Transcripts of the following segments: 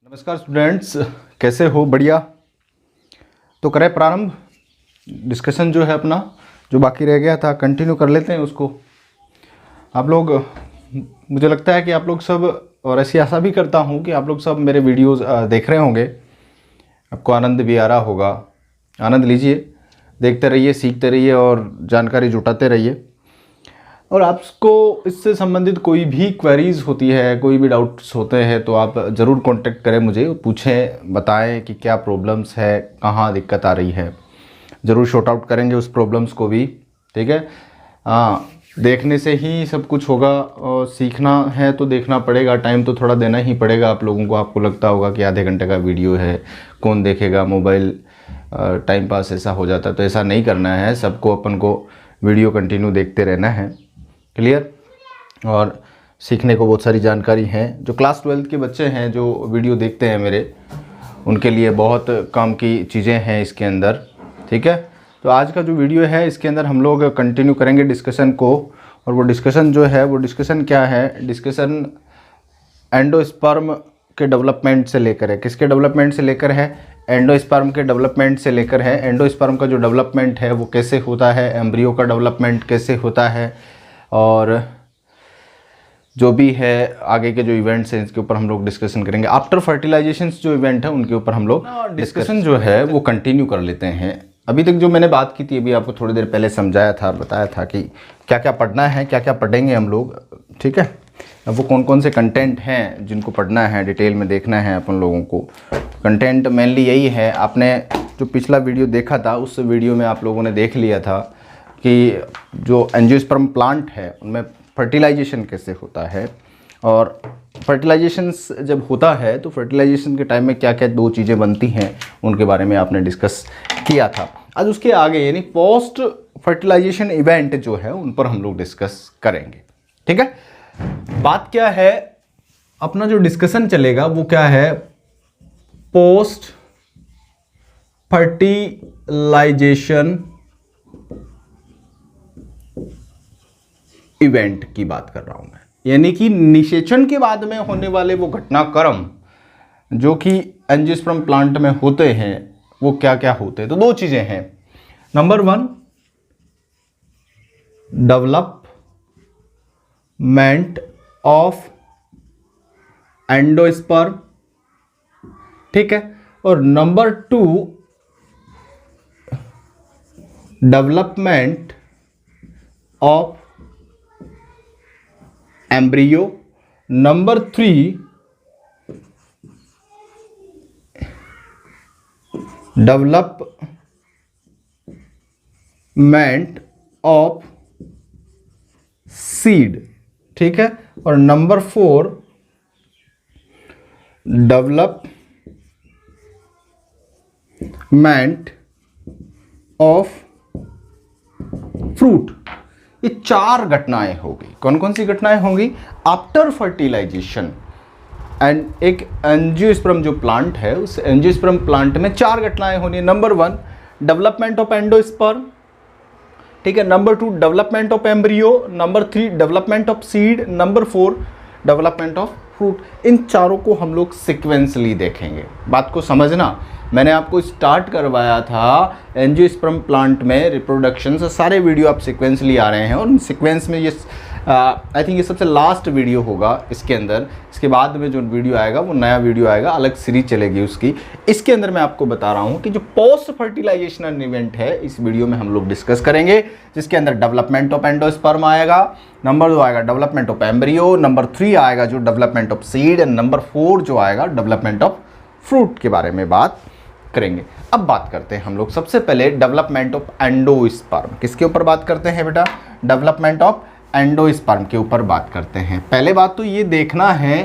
नमस्कार स्टूडेंट्स, कैसे हो? बढ़िया। तो करें प्रारंभ। डिस्कशन जो है अपना जो बाकी रह गया था कंटिन्यू कर लेते हैं उसको। आप लोग, मुझे लगता है कि आप लोग सब, और ऐसी आशा भी करता हूँ कि आप लोग सब मेरे वीडियोस देख रहे होंगे। आपको आनंद भी आ रहा होगा। आनंद लीजिए, देखते रहिए, सीखते रहिए और जानकारी जुटाते रहिए। और आपको इससे संबंधित कोई भी क्वेरीज़ होती है, कोई भी डाउट्स होते हैं तो आप ज़रूर कांटेक्ट करें मुझे, पूछें, बताएं कि क्या प्रॉब्लम्स है, कहाँ दिक्कत आ रही है। ज़रूर शॉर्ट आउट करेंगे उस प्रॉब्लम्स को भी, ठीक है। हाँ, देखने से ही सब कुछ होगा और सीखना है तो देखना पड़ेगा, टाइम तो थोड़ा देना ही पड़ेगा आप लोगों को। आपको लगता होगा कि आधे घंटे का वीडियो है, कौन देखेगा, मोबाइल टाइम पास ऐसा हो जाता है, तो ऐसा नहीं करना है। सबको अपन को वीडियो कंटिन्यू देखते रहना है। क्लियर? और सीखने को बहुत सारी जानकारी है। जो क्लास 12 के बच्चे हैं जो वीडियो देखते हैं मेरे, उनके लिए बहुत काम की चीज़ें हैं इसके अंदर, ठीक है। तो आज का जो वीडियो है इसके अंदर हम लोग कंटिन्यू करेंगे डिस्कशन को। और वो डिस्कशन जो है, वो डिस्कशन क्या है? डिस्कशन एंडोस्पर्म के डेवलपमेंट से लेकर है। किसके डेवलपमेंट से लेकर है? एंडोस्पर्म के डेवलपमेंट से लेकर है। एंडोस्पर्म का जो डेवलपमेंट है वो कैसे होता है, एम्ब्रियो का डेवलपमेंट कैसे होता है, और जो भी है आगे के जो इवेंट्स हैं इसके ऊपर हम लोग डिस्कशन करेंगे। आफ्टर फर्टिलाइजेशन जो इवेंट है उनके ऊपर हम लोग डिस्कशन जो है वो कंटिन्यू कर लेते हैं। अभी तक जो मैंने बात की थी, अभी आपको थोड़ी देर पहले समझाया था, बताया था कि क्या क्या पढ़ना है, क्या क्या पढ़ेंगे हम लोग, ठीक है। अब वो कौन कौन से कंटेंट हैं जिनको पढ़ना है, डिटेल में देखना है अपन लोगों को। कंटेंट मेनली यही है। आपने जो पिछला वीडियो देखा था उस वीडियो में आप लोगों ने देख लिया था कि जो एंजियोस्पर्म प्लांट है उनमें फर्टिलाइजेशन कैसे होता है, और फर्टिलाइजेशन जब होता है तो फर्टिलाइजेशन के टाइम में क्या क्या दो चीज़ें बनती हैं उनके बारे में आपने डिस्कस किया था। आज उसके आगे यानी पोस्ट फर्टिलाइजेशन इवेंट जो है उन पर हम लोग डिस्कस करेंगे, ठीक है। बात क्या है, अपना जो डिस्कशन चलेगा वो क्या है? पोस्ट फर्टिलाइजेशन इवेंट की बात कर रहा हूं मैं, यानी कि निषेचन के बाद में होने वाले वो घटनाक्रम जो कि एंजियोस्पर्म प्लांट में होते हैं वो क्या क्या होते हैं। तो दो चीजें हैं। नंबर 1, डेवलपमेंट ऑफ एंडोस्पर्म, ठीक है। और number 2, development of embryo. Number 3, development of seed, ठीक है। और नंबर 4, डेवलपमेंट ऑफ फ्रूट। ये 4 घटनाएं होगी। कौन कौन सी घटनाएं होंगी? आफ्टर फर्टिलाइजेशन एंड एक एंजियोस्पर्म जो प्लांट है उस एंजियोस्पर्म प्लांट में 4 घटनाएं होनी है। नंबर 1, डेवलपमेंट ऑफ एंडोस्पर्म, ठीक है। Number 2, development of embryo. Number 3, development of seed. Number 4, development of fruit. इन चारों को हम लोग सिक्वेंसली देखेंगे। बात को समझना, मैंने आपको स्टार्ट करवाया था एंजियोस्पर्म प्लांट में रिप्रोडक्शन से, सारे वीडियो आप सिक्वेंसली आ रहे हैं और सीक्वेंस में ये आई थिंक ये सबसे लास्ट वीडियो होगा इसके अंदर। इसके बाद में जो वीडियो आएगा वो नया वीडियो आएगा, अलग सीरीज चलेगी उसकी। इसके अंदर मैं आपको बता रहा हूँ कि जो पोस्ट फर्टिलाइजेशन इवेंट है इस वीडियो में हम लोग डिस्कस करेंगे, जिसके अंदर डेवलपमेंट ऑफ एंडोस्पर्म आएगा, नंबर 2 आएगा डेवलपमेंट ऑफ एम्ब्रियो, नंबर 3 आएगा जो development of seed, and number 4 जो आएगा डेवलपमेंट ऑफ फ्रूट के बारे में बात करेंगे। अब बात करते हैं हम लोग सबसे पहले डेवलपमेंट ऑफ एंडोस्पर्म। किसके ऊपर बात करते हैं बेटा? डेवलपमेंट ऑफ एंडोस्पर्म के ऊपर बात करते हैं। पहले बात तो ये देखना है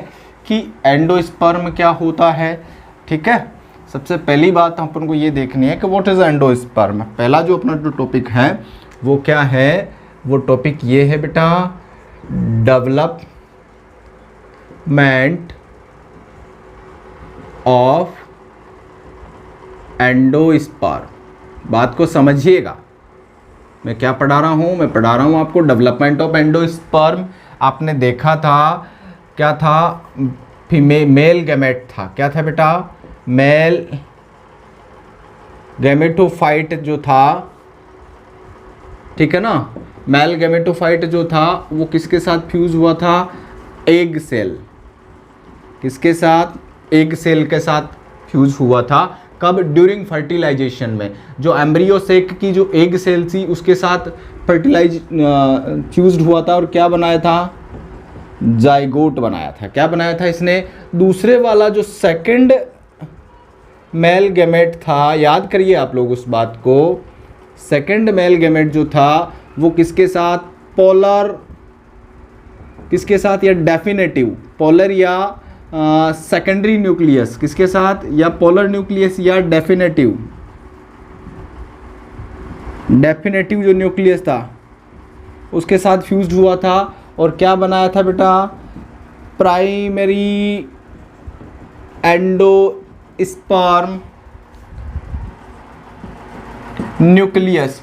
कि एंडोस्पर्म क्या होता है, ठीक है। सबसे पहली बात अपन को ये देखनी है कि व्हाट इज एंडोस्पर्म। पहला जो अपना जो टॉपिक है वो क्या है? वो टॉपिक ये है बेटा, डेवलपमेंट ऑफ एंडोस्पर्म। बात को समझिएगा, मैं क्या पढ़ा रहा हूं? मैं पढ़ा रहा हूं आपको डेवलपमेंट ऑफ एंडोस्पर्म। आपने देखा था क्या था? मेल गैमेट था। क्या था बेटा? मेल गैमेटोफाइट जो था, ठीक है ना, मेल गैमेटोफाइट जो था वो किसके साथ फ्यूज हुआ था? Egg cell. किसके साथ? एग सेल के साथ फ्यूज हुआ था। कब? ड्यूरिंग फर्टिलाइजेशन में। जो एम्ब्रियो सेक की जो एग सेल थी उसके साथ फ्यूज्ड हुआ था और क्या बनाया था? जाइगोट बनाया था। क्या बनाया था इसने? दूसरे वाला जो सेकंड मेल गैमेट था, याद करिए आप लोग उस बात को, सेकंड मेल गैमेट जो था वो किसके साथ? पोलर, किसके साथ? या डेफिनेटिव पोलर या सेकेंडरी न्यूक्लियस, किसके साथ? या पोलर न्यूक्लियस या डेफिनेटिव। डेफिनेटिव जो न्यूक्लियस था उसके साथ फ्यूज्ड हुआ था और क्या बनाया था बेटा? प्राइमरी एंडोस्पर्म न्यूक्लियस,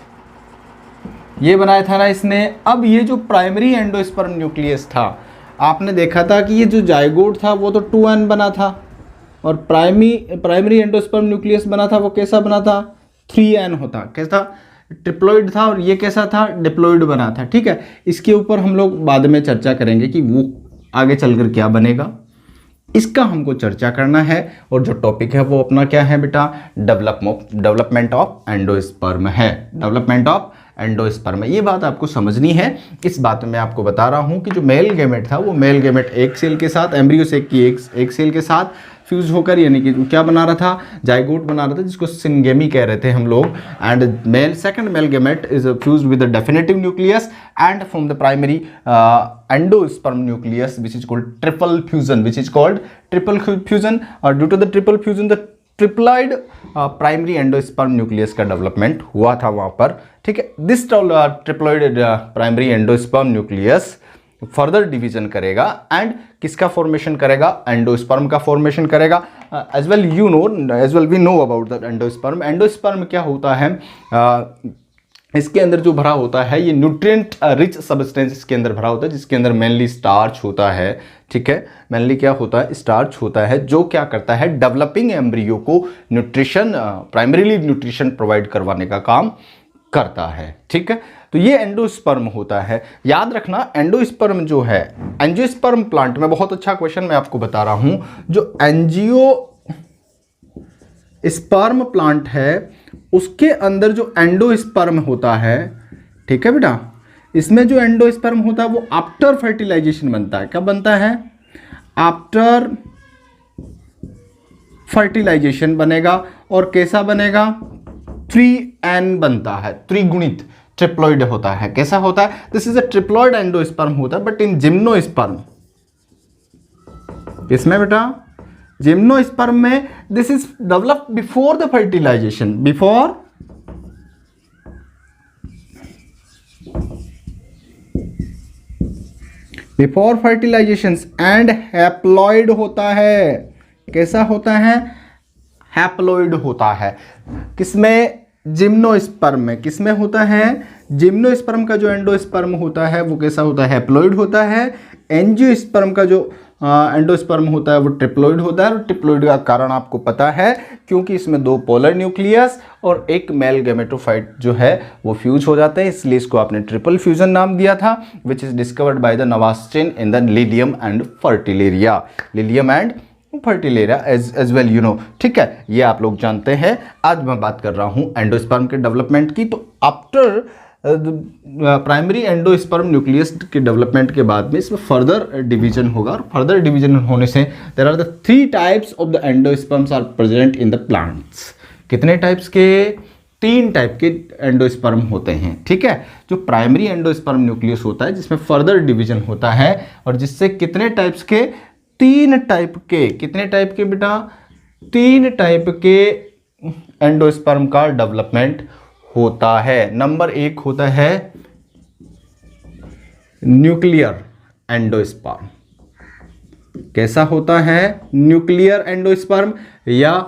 ये बनाया था ना इसने। अब ये जो प्राइमरी एंडोस्पर्म न्यूक्लियस था, आपने देखा था कि ये जो जाइगोट था वो तो 2n बना था और प्राइमरी एंडोस्पर्म न्यूक्लियस बना था वो कैसा बना था? 3n होता। कैसा? ट्रिप्लॉइड था। और ये कैसा था? डिप्लॉइड बना था। ठीक है, इसके ऊपर हम लोग बाद में चर्चा करेंगे कि वो आगे चलकर क्या बनेगा, इसका हमको चर्चा करना है। और जो टॉपिक है वो अपना क्या है बेटा? डेवलपमेंट ऑफ एंडोस्पर्म है। डेवलपमेंट ऑफ एंडोस्पर्म, ये बात आपको समझनी है। इस बात में आपको बता रहा हूँ कि जो मेल गैमेट था वो मेल गैमेट एक सेल के साथ, एम्ब्रियो सेक की एक सेल के साथ फ्यूज होकर, यानी कि क्या बना रहा था? जाइगोट बना रहा था, जिसको सिंगेमी कह रहे थे हम लोग। And second male gamete is fused with the definitive nucleus and from the primary endosperm nucleus which is called triple fusion. और due to the triple fusion the triploid primary endosperm nucleus का development हुआ था वहाँ पर। ठीक है, this triploid primary endosperm nucleus further division करेगा and किसका फॉर्मेशन करेगा? एंडोस्पर्म का फॉर्मेशन करेगा। As well we know about the endosperm. Endosperm क्या होता है? इसके अंदर जो भरा होता है ये न्यूट्रिएंट रिच सब्सटेंस इसके अंदर भरा होता है, जिसके अंदर मेनली स्टार्च होता है। ठीक है, मेनली क्या होता है? स्टार्च होता है, जो क्या करता है? डेवलपिंग एम्ब्रियो को न्यूट्रिशन, प्राइमरीली न्यूट्रिशन प्रोवाइड करवाने का काम करता है। ठीक है, तो ये एंडोस्पर्म होता है। याद रखना, एंडोस्पर्म जो है, एंजियोस्पर्म प्लांट में, बहुत अच्छा क्वेश्चन मैं आपको बता रहा हूं, जो एंजियोस्पर्म प्लांट है उसके अंदर जो एंडोस्पर्म होता है, ठीक है बेटा, इसमें जो एंडोस्पर्म होता है वो आफ्टर फर्टिलाइजेशन बनता है। कब बनता है? आफ्टर फर्टिलाइजेशन बनेगा। और कैसा बनेगा? 3n बनता है, त्रिगुणित ट्रिप्लॉइड होता है। कैसा होता है? This is a triploid endosperm होता है, बट इन जिम्नोस्पर्म, इसमें बेटा जिम्नोस्पर्म में this is developed before the fertilization, before fertilization and haploid होता है। कैसा होता है? हैप्लॉइड होता है। किसमें? जिम्नोस्पर्म में। किसमें होता है? जिम्नोस्पर्म का जो एंडोस्पर्म होता है वो कैसा होता है? हैप्लॉइड होता है। एंजियोस्पर्म का जो एंडोस्पर्म होता है वो ट्रिप्लॉइड होता है। और ट्रिप्लॉइड का कारण आपको पता है, क्योंकि इसमें 2 पोलर न्यूक्लियस और एक मेल गैमेटोफाइट जो है वो फ्यूज हो जाते हैं, इसलिए इसको आपने ट्रिपल फ्यूजन नाम दिया था, which is discovered by the Nawaschin in the Lilium and Fritillaria. As well you know. ठीक है, ये आप लोग जानते हैं। आज मैं बात कर रहा हूँ एंडोस्पर्म के डेवलपमेंट की। तो आफ्टर प्राइमरी एंडोस्पर्म न्यूक्लियस के डेवलपमेंट के बाद में इसमें फर्दर डिवीजन होगा, और फर्दर डिवीजन होने से there are the 3 types of the endosperms are present in the plants. कितने टाइप्स के? 3 टाइप के एंडोस्पर्म होते हैं। ठीक है, जो प्राइमरी एंडोस्पर्म न्यूक्लियस होता है जिसमें फर्दर डिवीजन होता है, और जिससे कितने टाइप्स के? 3 टाइप के। कितने टाइप के बेटा? 3 टाइप के एंडोस्पर्म का डेवलपमेंट होता है। नंबर 1 होता है न्यूक्लियर एंडोस्पर्म। कैसा होता है? न्यूक्लियर एंडोस्पर्म या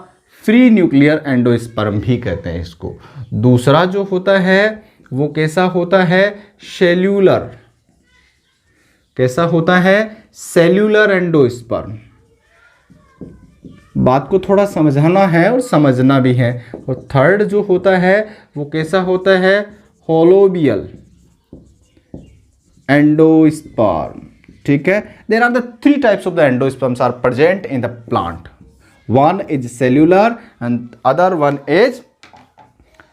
फ्री न्यूक्लियर एंडोस्पर्म भी कहते हैं इसको। दूसरा जो होता है वो कैसा होता है? सेल्यूलर। कैसा होता है? Cellular endosperm. बात को थोड़ा समझाना है और समझना भी है। और थर्ड जो होता है वो कैसा होता है, होलोबियल एंडोस्पर्म। ठीक है, there are the 3 types of the endosperms are present in the plant. One is cellular and other one is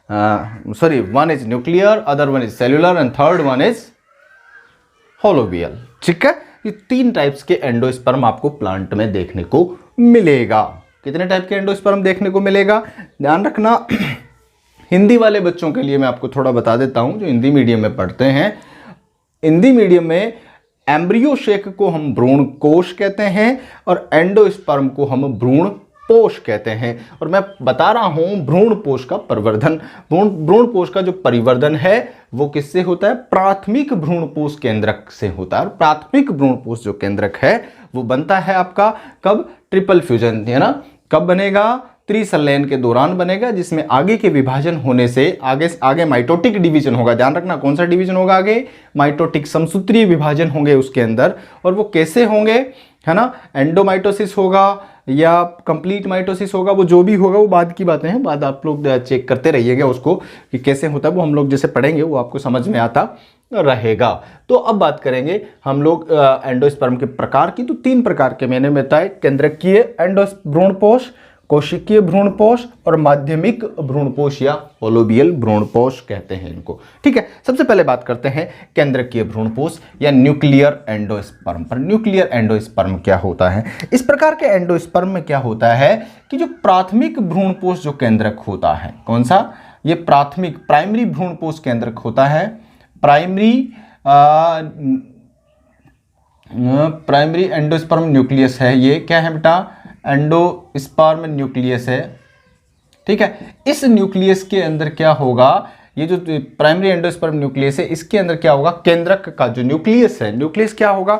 one is nuclear, other one is cellular and third one is holobial। ठीक है, ये 3 types के endosperm आपको plant में देखने को मिलेगा। कितने टाइप के एंडोस्पर्म देखने को मिलेगा, ध्यान रखना। हिंदी वाले बच्चों के लिए मैं आपको थोड़ा बता देता हूं, जो हिंदी मीडियम में पढ़ते हैं। हिंदी मीडियम में एम्ब्रियो शेक को हम भ्रूण कोश कहते हैं और एंडोस्पर्म को हम भ्रूण पोष कहते हैं। और मैं बता रहा हूं भ्रूण पोष का परिवर्धन, भ्रूण पोष का जो परिवर्धन है वो किससे होता है, प्राथमिक भ्रूण पोष केंद्रक से होता है। और प्राथमिक भ्रूण पोष जो केंद्रक है वो बनता है आपका कब, ट्रिपल फ्यूजन, है ना। कब बनेगा, त्रिसंलयन के दौरान बनेगा, जिसमें आगे के विभाजन होने से आगे माइटोटिक डिवीजन होगा। ध्यान रखना कौन सा डिवीजन होगा आगे, माइटोटिक समसूत्रीय विभाजन होंगे उसके अंदर। और वो कैसे होंगे, है ना, एंडोमाइटोसिस होगा या कंप्लीट माइटोसिस होगा, वो जो भी होगा वो बाद की बातें हैं, बाद आप लोग चेक करते रहिएगा उसको कि कैसे होता है, वो हम लोग जैसे पढ़ेंगे वो आपको समझ में आता रहेगा। तो अब बात करेंगे हम लोग एंडोस्पर्म के प्रकार की। तो 3 प्रकार के मैंने बताए, केंद्रकीय भ्रूणपोष, कोशिकीय भ्रूणपोष और माध्यमिक भ्रूणपोष या होलोबियल भ्रूणपोष कहते हैं इनको। ठीक है, सबसे पहले बात करते हैं केंद्रकीय भ्रूणपोष या न्यूक्लियर एंडोस्पर्म पर। न्यूक्लियर एंडोस्पर्म क्या होता है, इस प्रकार के एंडोस्पर्म में क्या होता है कि जो प्राथमिक भ्रूणपोष जो केंद्रक होता है, कौन सा, ये प्राइमरी भ्रूणपोष केंद्रक होता है। प्राइमरी एंडोस्पर्म न्यूक्लियस है, ये क्या है बेटा, एंडोस्पर्म न्यूक्लियस है। ठीक है, इस न्यूक्लियस के अंदर क्या होगा, ये जो प्राइमरी एंडोस्पर्म न्यूक्लियस है इसके अंदर क्या होगा, केंद्रक का जो न्यूक्लियस है, न्यूक्लियस क्या होगा,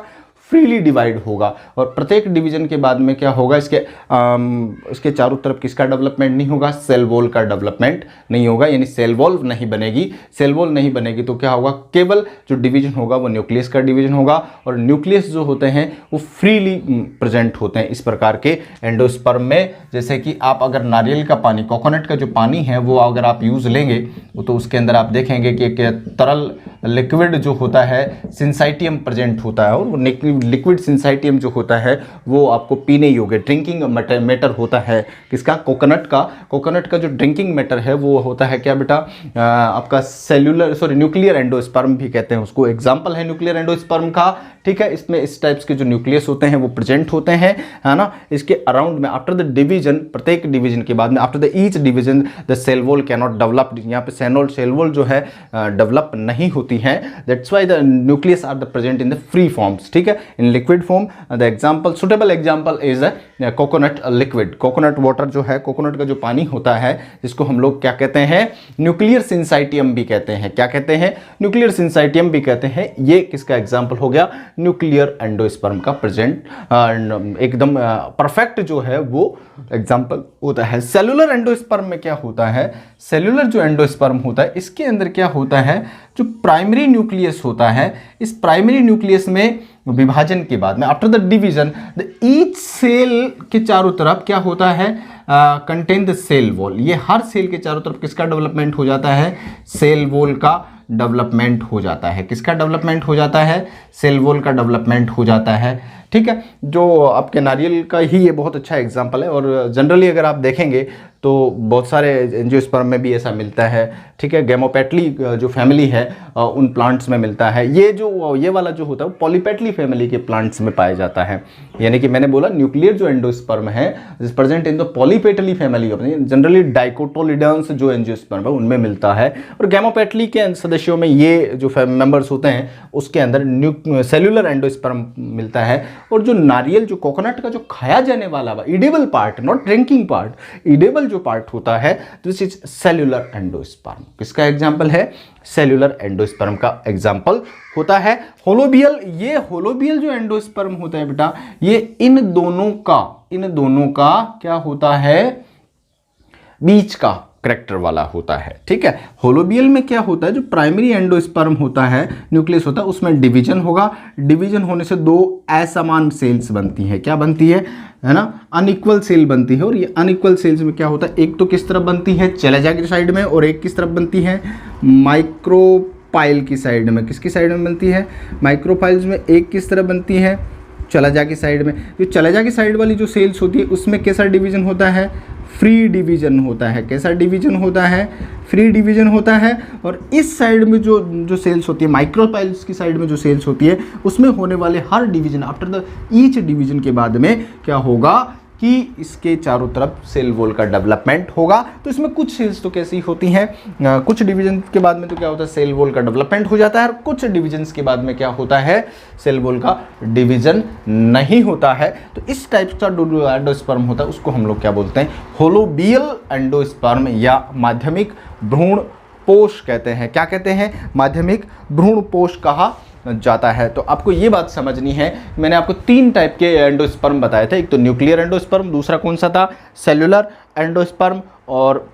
फ्रीली डिवाइड होगा। और प्रत्येक डिवीजन के बाद में क्या होगा, इसके चारों तरफ किसका डेवलपमेंट नहीं होगा, सेल वॉल का डेवलपमेंट नहीं होगा, यानी सेल वॉल नहीं बनेगी। सेल वॉल नहीं बनेगी तो क्या होगा, केवल जो डिवीजन होगा वो न्यूक्लियस का डिवीजन होगा। और न्यूक्लियस जो होते हैं वो फ्रीली प्रेजेंट होते हैं इस प्रकार के एंडोस्पर्म में। जैसे कि आप अगर नारियल का पानी, कोकोनट का जो पानी है वो अगर आप यूज़ लेंगे तो उसके अंदर आप देखेंगे कि एक तरल लिक्विड जो होता है सिंसाइटियम प्रेजेंट होता है। और वो लिक्विड सिंसाइटियम जो होता है वो आपको पीने योग्य ड्रिंकिंग मैटर होता है। किसका, कोकोनट का जो ड्रिंकिंग मैटर है वो होता है क्या बेटा, आपका न्यूक्लियर एंडोस्पर्म भी कहते हैं उसको। एग्जाम्पल है न्यूक्लियर एंडोस्पर्म का। ठीक है, इसमें इस टाइप्स के जो न्यूक्लियस होते हैं वो प्रेजेंट होते हैं, है ना। इसके अराउंड में आफ्टर द डिवीजन, प्रत्येक डिवीजन के बाद में after the each division the cell wall can not develop. यहाँ पे सेल वॉल जो है डेवलप नहीं होती है। That's why the nucleus are the present in the free forms. ठीक है, in liquid form. The example, suitable example is coconut liquid. Coconut water जो है, कोकोनट का जो पानी होता है जिसको हम लोग क्या कहते हैं, न्यूक्लियर सिंसाइटियम भी कहते हैं। क्या कहते हैं, न्यूक्लियर सिंसाइटियम भी कहते हैं। ये किसका एग्जाम्पल हो गया, न्यूक्लियर एंडोस्पर्म का प्रेजेंट एकदम परफेक्ट जो है वो एग्जाम्पल होता है। सेलुलर एंडोस्पर्म में क्या होता है, सेलुलर जो एंडोस्पर्म होता है इसके अंदर क्या होता है, जो प्राइमरी न्यूक्लियस होता है, इस प्राइमरी न्यूक्लियस में विभाजन के बाद में after the division the each cell के चारों तरफ क्या होता है, कंटेन द सेल वॉल। ये हर सेल के चारों तरफ किसका डेवलपमेंट हो जाता है, सेल वॉल का डेवलपमेंट हो जाता है। किसका डेवलपमेंट हो जाता है, सेल वॉल का डेवलपमेंट हो जाता है। ठीक है, जो आपके नारियल का ही ये बहुत अच्छा एग्जांपल है। और जनरली अगर आप देखेंगे तो बहुत सारे एंजियोस्पर्म में भी ऐसा मिलता है। ठीक है, गैमोपेटली जो फैमिली है उन प्लांट्स में मिलता है। ये वाला जो होता है वो पॉलीपेटली फैमिली के प्लांट्स में पाया जाता है। यानी कि मैंने बोला न्यूक्लियर जो एंडोस्पर्म है is present in the polypetalae family. Generally dicotyledons जो एंजियोस्पर्म है उनमें मिलता है। और गैमोपेटली के सदस्यों में ये जो मेंबर्स होते हैं उसके अंदर सेल्यूलर एंडोस्पर्म मिलता है। और जो नारियल, जो कोकोनट का जो खाया जाने वाला edible part, not drinking part, edible जो पार्ट होता है दिस इज सेल्यूलर एंडोस्पर्म। किसका एग्जांपल है, सेल्यूलर एंडोस्पर्म का एग्जांपल होता है। होलोबियल, ये होलोबियल जो एंडोस्पर्म होता है बेटा, ये इन दोनों का क्या होता है, बीच का करेक्टर वाला होता है। ठीक है, होलोबियल में क्या होता है, जो प्राइमरी एंडोस्पर्म होता है, न्यूक्लियस होता है, उसमें डिवीजन होगा। डिवीजन होने से दो असमान सेल्स बनती हैं। क्या बनती है ना, अनइक्वल सेल बनती है। और ये अनइक्वल सेल्स में क्या होता है, एक तो किस तरफ बनती है, चेलेजा की साइड में, और एक किस तरफ बनती है, माइक्रोपाइल की साइड में। किसकी साइड में बनती है, माइक्रोपाइल्स में। एक किस तरफ बनती है, चलेजा की साइड में। जो चलेजा की साइड वाली जो सेल्स होती है उसमें कैसा डिवीजन होता है, फ्री डिवीजन होता है। कैसा डिवीजन होता है, फ्री डिवीजन होता है। और इस साइड में जो सेल्स होती है, माइक्रोपाइल्स की साइड में जो सेल्स होती है, उसमें होने वाले हर division, after the each division के बाद में क्या होगा कि इसके चारों तरफ सेल वॉल का डेवलपमेंट होगा। तो इसमें कुछ सेल्स तो कैसी होती हैं, कुछ डिवीजन के बाद में तो क्या होता है, सेल वॉल का डेवलपमेंट हो जाता है, और कुछ डिवीजन्स के बाद में क्या होता है, सेल वॉल का डिवीजन नहीं होता है। तो इस टाइप का एंडोस्पर्म होता है, उसको हम लोग क्या बोलते हैं, होलोबियल एंडोस्पर्म या माध्यमिक भ्रूणपोष कहते हैं। क्या कहते हैं, माध्यमिक भ्रूणपोष कहा जाता है। तो आपको ये बात समझनी है, मैंने आपको 3 टाइप के एंडोस्पर्म बताए थे। एक तो न्यूक्लियर एंडोस्पर्म, दूसरा कौन सा था, सेलुलर एंडोस्पर्म, और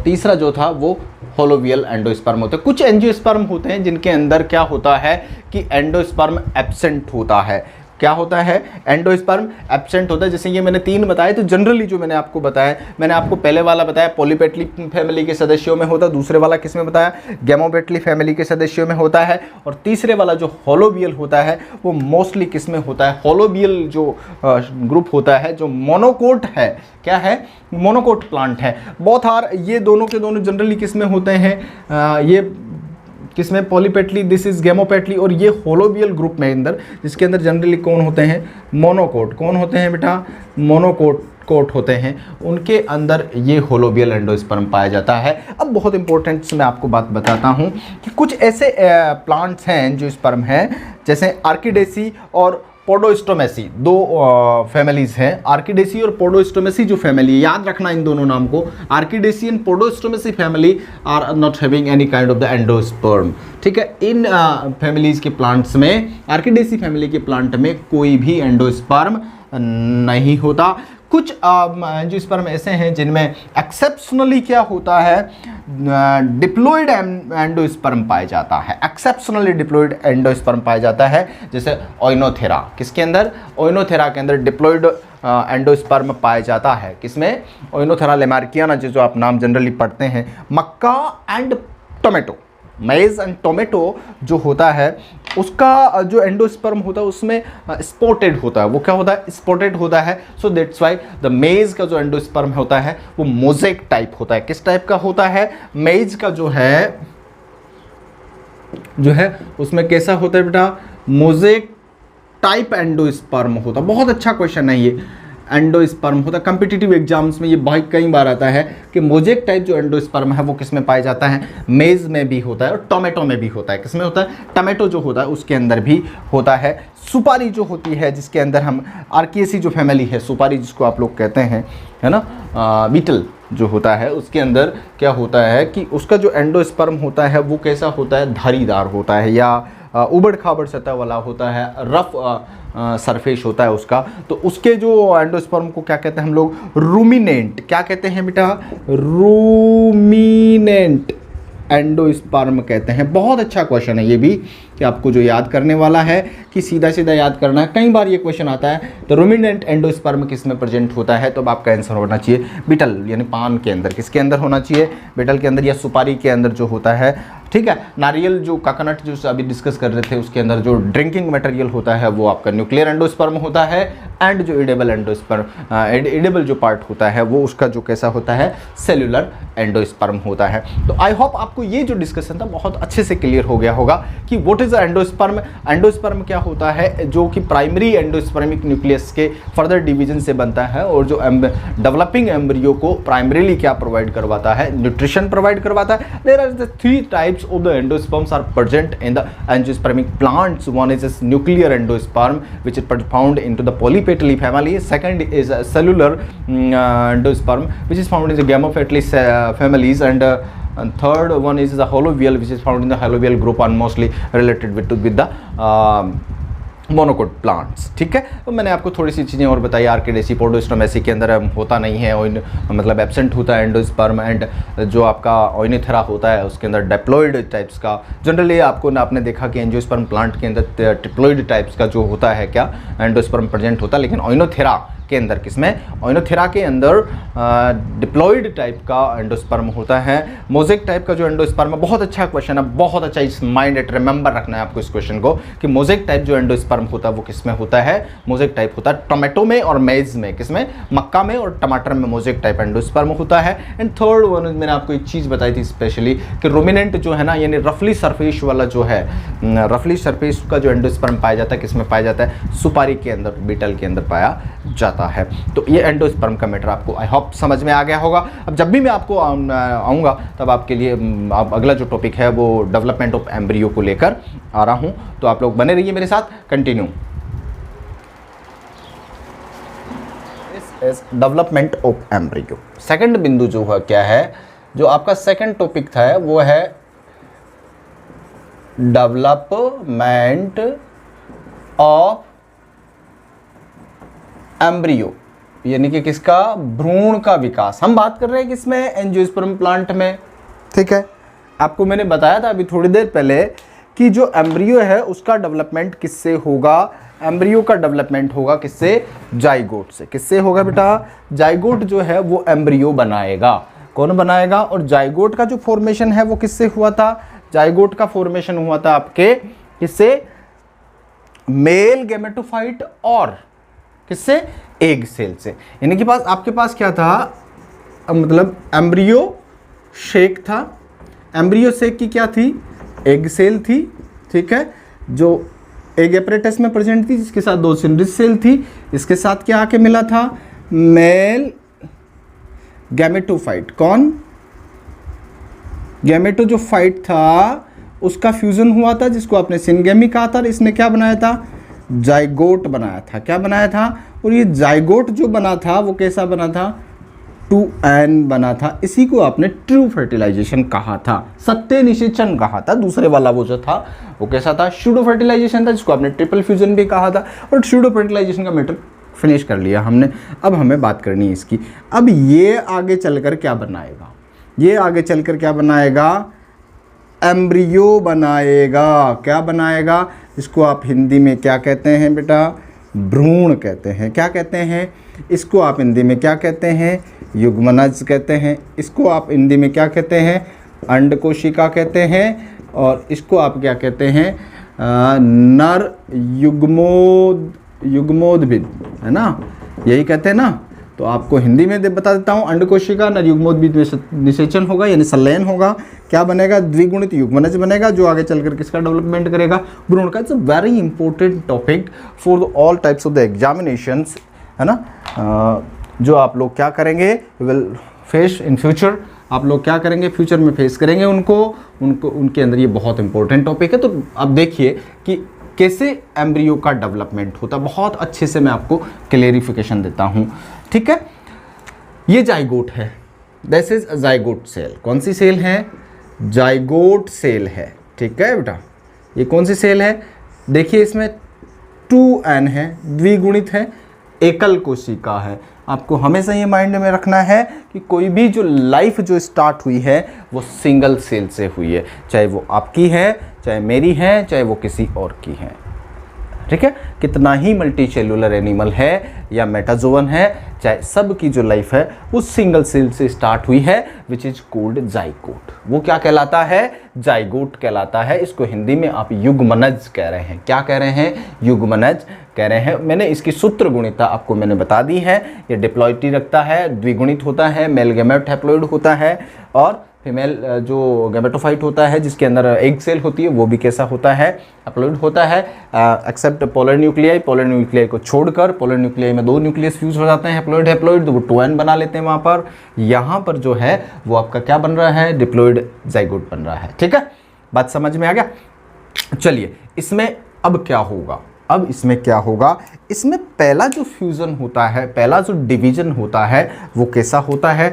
तीसरा जो था वो होलोबियल एंडोस्पर्म होता है। कुछ एंजियोस्पर्म होते हैं जिनके अंदर क्या होता है कि एंडोस्पर्म एब्सेंट होता है। क्या होता है, एंडोस्पर्म एब्सेंट होता है। जैसे ये मैंने 3 बताए, तो जनरली जो मैंने आपको बताया, मैंने आपको पहले वाला बताया पॉलीपेटली फैमिली के सदस्यों में होता है, दूसरे वाला किस में बताया, गैमोपेटली फैमिली के सदस्यों में होता है, और तीसरे वाला जो होलोबियल होता है वो मोस्टली किस में होता है, होलोबियल जो ग्रुप होता है, जो मोनोकोट है, क्या है, मोनोकोट प्लांट है। बोथ आर, ये दोनों के दोनों जनरली किस में होते हैं, ये किसमें, पॉलीपेटली, दिस इज गैमोपेटली, और ये होलोबियल ग्रुप में अंदर, जिसके अंदर जनरली कौन होते हैं, मोनोकोट। कौन होते हैं बेटा, मोनोकोट होते हैं, उनके अंदर ये होलोबियल एंडोस्पर्म पाया जाता है। अब बहुत इंपॉर्टेंट मैं आपको बात बताता हूँ कि कुछ ऐसे प्लांट्स हैं जो स्पर्म हैं, जैसे आर्किडेसी और पोडोस्टोमेसी, 2 फैमिलीज हैं, आर्किडेसी और पोडोस्टोमेसी जो फैमिली, याद रखना इन दोनों नाम को, Orchidaceae and Podostemaceae family are not having any kind of the endosperm. ठीक है, इन फैमिलीज के प्लांट्स में, आर्किडेसी फैमिली के प्लांट में कोई भी एंडोस्पर्म नहीं होता। कुछ एंजियोस्पर्म ऐसे हैं जिनमें एक्सेप्शनली क्या होता है, डिप्लॉयड एंडोस्पर्म पाया जाता है। एक्सेप्शनली डिप्लॉयड एंडोस्पर्म पाया जाता है, जैसे ओइनोथेरा। किसके अंदर, ओइनोथेरा के अंदर डिप्लॉयड एंडोस्पर्म पाया जाता है। किसमें, ओइनोथेरा लेमार्कियाना, जो आप नाम जनरली पढ़ते हैं। मक्का एंड टोमेटो, मेज एंड टोमेटो जो होता है, उसका जो एंडोस्पर्म होता है उसमें स्पॉटेड होता है। वो क्या होता है, स्पॉटेड होता है। सो दैट्स वाई द मेज का जो एंडोस्पर्म होता है वो मोज़ेक टाइप होता है। किस टाइप का होता है, मेज का जो है उसमें कैसा होता है बेटा, मोज़ेक टाइप एंडोस्पर्म होता है। बहुत अच्छा क्वेश्चन है ये, एंडोस्पर्म होता है। कम्पिटिटिव एग्जाम्स में ये बहुत कई बार आता है कि मोज़ेक टाइप जो एंडोस्पर्म है वो किस में पाया जाता है, मेज में भी होता है और टोमेटो में भी होता है। किस में होता है, टोमेटो जो होता है उसके अंदर भी होता है। सुपारी जो होती है, जिसके अंदर हम आर्किएसी जो फैमिली है, सुपारी जिसको आप लोग कहते हैं, है ना, बीटल जो होता है, उसके अंदर क्या होता है कि उसका जो एंडोस्पर्म होता है वो कैसा होता है, धारीदार होता है, या उबड़ खाबड़ सतह वाला होता है, रफ सरफेस होता है उसका। तो उसके जो एंडोस्पर्म को क्या कहते हैं हम लोग, रूमिनेंट। क्या कहते हैं बेटा, रूमिनेंट एंडोस्पर्म कहते हैं। बहुत अच्छा क्वेश्चन है ये भी, कि आपको जो याद करने वाला है कि सीधा सीधा याद करना है। कई बार ये क्वेश्चन आता है, तो रूमिनेंट एंडोस्पर्म किस में प्रेजेंट होता है, तो अब आपका आंसर होना चाहिए बीटल, यानी पान के अंदर। किसके अंदर होना चाहिए, बीटल के अंदर या सुपारी के अंदर जो होता है। ठीक है, नारियल जो कोकोनट जो अभी डिस्कस कर रहे थे, उसके अंदर जो ड्रिंकिंग मटेरियल होता है वो आपका न्यूक्लियर एंडोस्पर्म होता है, एंड जो एडेबल एंडोस्पर्म, एडेबल जो पार्ट होता है वो उसका जो कैसा होता है, सेलुलर एंडोस्पर्म होता है। तो आई होप आपको ये जो डिस्कशन था बहुत अच्छे से क्लियर हो गया होगा कि व्हाट इज एंडोस्पर्म। एंडोस्पर्म क्या होता है, जो कि प्राइमरी एंडोस्पर्मिक न्यूक्लियस के फर्दर डिवीजन से बनता है, और जो डेवलपिंग एम्ब्रियो को प्राइमरीली क्या प्रोवाइड करवाता है, न्यूट्रिशन प्रोवाइड करवाता है। There are the 3 types of the endosperms are present in the angiospermic plants. One is this nuclear endosperm, which is found into the polypetally family. Second is a cellular endosperm, which is found in the gametophyte families, and third one is the holobial, which is found in the holobial group and mostly related with the monocot plants. ठीक है, तो मैंने आपको थोड़ी सी चीज़ें और बताई। आर्किडेसी, पोडोस्टोमेसी के अंदर होता नहीं है मतलब एब्सेंट होता है एंडोस्पर्म, एंड जो आपका ओइनोथेरा होता है उसके अंदर डिप्लॉइड टाइप्स का जनरली आपने देखा कि एंजियोस्पर्म प्लांट के अंदर डिप्लॉइड टाइप्स का जो होता है क्या एंडोस्पर्म प्रेजेंट होता है, लेकिन ओइनोथेरा के अंदर किसमें ओइनोथेरा के अंदर डिप्लॉइड टाइप का एंडोस्पर्म होता है। मोज़ेक टाइप का जो एंडोस्पर्म है, बहुत अच्छा क्वेश्चन है, बहुत अच्छा इस माइंड एट रिमेंबर रखना है आपको इस क्वेश्चन को कि मोज़ेक टाइप जो एंडोस्पर्म होता है वो किसमें होता है। मोज़ेक टाइप होता है टोमेटो में और मेज में, किसमें मक्का में और टमाटर में मोज़ेक टाइप एंडोस्पर्म होता है। एंड थर्ड वन मैंने आपको एक चीज़ बताई थी स्पेशली कि रोमिनेंट जो है ना, यानी रफली सरफेस वाला जो है, रफली सरफेस का जो एंडोस्पर्म पाया जाता है किसमें पाया जाता है, सुपारी के अंदर, बीटल के अंदर पाया जाता है। तो ये एंडोस्पर्म का मैटर आपको आई होप समझ में आ गया होगा। अब जब भी मैं आपको आऊँगा तब आपके लिए अगला जो टॉपिक है वो डेवलपमेंट ऑफ एम्ब्रियो को लेकर आ रहा हूँ, तो आप लोग बने रहिए मेरे साथ, continue. Development of embryo, second बिंदु जो है क्या है, जो आपका सेकंड टॉपिक था वो है डेवलपमेंट ऑफ एम्ब्रियो, यानी कि किसका, भ्रूण का विकास। हम बात कर रहे हैं किसमें, एंजियोस्पर्म प्लांट में। ठीक है, आपको मैंने बताया था अभी थोड़ी देर पहले कि जो एम्ब्रियो है उसका डेवलपमेंट किससे होगा, एम्ब्रियो का डेवलपमेंट होगा किससे, जाइगोट से। किससे होगा बेटा, जाइगोट जो है वो एम्ब्रियो बनाएगा। कौन बनाएगा, और जाइगोट का जो फॉर्मेशन है वो किससे हुआ था, जाइगोट का फॉर्मेशन हुआ था आपके किससे, मेल गैमेटोफाइट और किससे, एग सेल से। यानी कि आपके पास क्या था, मतलब एम्ब्रियो शेक था। एम्ब्रियो शेक की क्या थी, एग सेल थी। ठीक है, जो एग एपरेटस में प्रेजेंट थी, जिसके साथ 2 सिंड्रिस सेल थी। इसके साथ क्या आके मिला था, मेल गैमेटोफाइट। कौन, गैमेटो जो फाइट था उसका फ्यूजन हुआ था, जिसको आपने सिनगेमी कहा था। इसने क्या बनाया था, जाइगोट बनाया था। क्या बनाया था, और ये जाइगोट जो बना था वो कैसा बना था, 2n बना था। इसी को आपने ट्रू फर्टिलाइजेशन कहा था, सत्य निषेचन कहा था। दूसरे वाला वो जो था वो कैसा था, स्यूडो फर्टिलाइजेशन था, जिसको आपने ट्रिपल फ्यूजन भी कहा था। और स्यूडो फर्टिलाइजेशन का मैटर फिनिश कर लिया हमने। अब हमें बात करनी है इसकी। अब ये आगे चलकर क्या बनाएगा, ये आगे चलकर क्या बनाएगा, एम्ब्रियो बनाएगा। क्या बनाएगा, इसको आप हिंदी में क्या कहते हैं बेटा, भ्रूण कहते हैं। क्या कहते हैं, इसको आप हिंदी में क्या कहते हैं, युग्मनज कहते हैं। इसको आप हिंदी में क्या कहते हैं, अंडकोशिका कहते हैं। और इसको आप क्या कहते हैं, नर युग्मोद्भिद, है ना, यही कहते हैं ना। तो आपको हिंदी में बता देता हूँ, अंडकोशिका नर युग्मोद्भिद में निषेचन होगा, यानी संलयन होगा। क्या बनेगा, द्विगुणित युग्मनज बनेगा, जो आगे चलकर किसका डेवलपमेंट करेगा, भ्रूण का। It's a very important topic for all types of the examinations, है ना। जो आप लोग क्या करेंगे, विल फेस इन फ्यूचर, आप लोग क्या करेंगे, फ्यूचर में फेस करेंगे उनको उनके अंदर ये बहुत इंपॉर्टेंट टॉपिक है। तो आप देखिए कि कैसे एम्ब्रियो का डेवलपमेंट होता है, बहुत अच्छे से मैं आपको क्लेरिफिकेशन देता हूँ। ठीक है, ये जाइगोट है, this is a zygote cell. कौन सी सेल है, जाइगोट सेल है। ठीक है बेटा, ये कौन सी सेल है, देखिए इसमें 2n है, द्विगुणित है, एकल कोशिका है। आपको हमेशा ये माइंड में रखना है कि कोई भी जो लाइफ जो स्टार्ट हुई है वो सिंगल सेल से हुई है, चाहे वो आपकी है, चाहे मेरी है, चाहे वो किसी और की है। ठीक है, कितना ही मल्टी सेलुलर एनिमल है या मेटाजोवन है, चाहे सब की जो लाइफ है वो सिंगल सेल से स्टार्ट हुई है, विच इज कॉल्ड जाइगोट। वो क्या कहलाता है, जाइगोट कहलाता है। इसको हिंदी में आप युग्मनज कह रहे हैं। क्या कह रहे हैं, युग्मनज कह रहे हैं। मैंने इसकी सूत्र गुणिता आपको मैंने बता दी है। ये डिप्लॉइडी रखता है, द्विगुणित होता है, मेल गैमेट हैप्लॉइड होता है, और फीमेल जो गैमेटोफाइट होता है जिसके अंदर एग सेल होती है वो भी कैसा होता है, हैप्लॉइड होता है। एक्सेप्ट पोलर न्यूक्लियाई को छोड़कर, पोलर न्यूक्लियाई में 2 न्यूक्लियस फ्यूज हो जाते हैं, हैप्लॉइड हैप्लॉइड, तो वो 2n बना लेते हैं वहाँ पर। यहाँ पर जो है वो आपका क्या बन रहा है, डिप्लॉइड जाइगोट बन रहा है। ठीक है, बात समझ में आ गया। चलिए, इसमें अब क्या होगा, अब इसमें क्या होगा, इसमें पहला जो फ्यूजन होता है, पहला जो डिवीजन होता है वो कैसा होता है,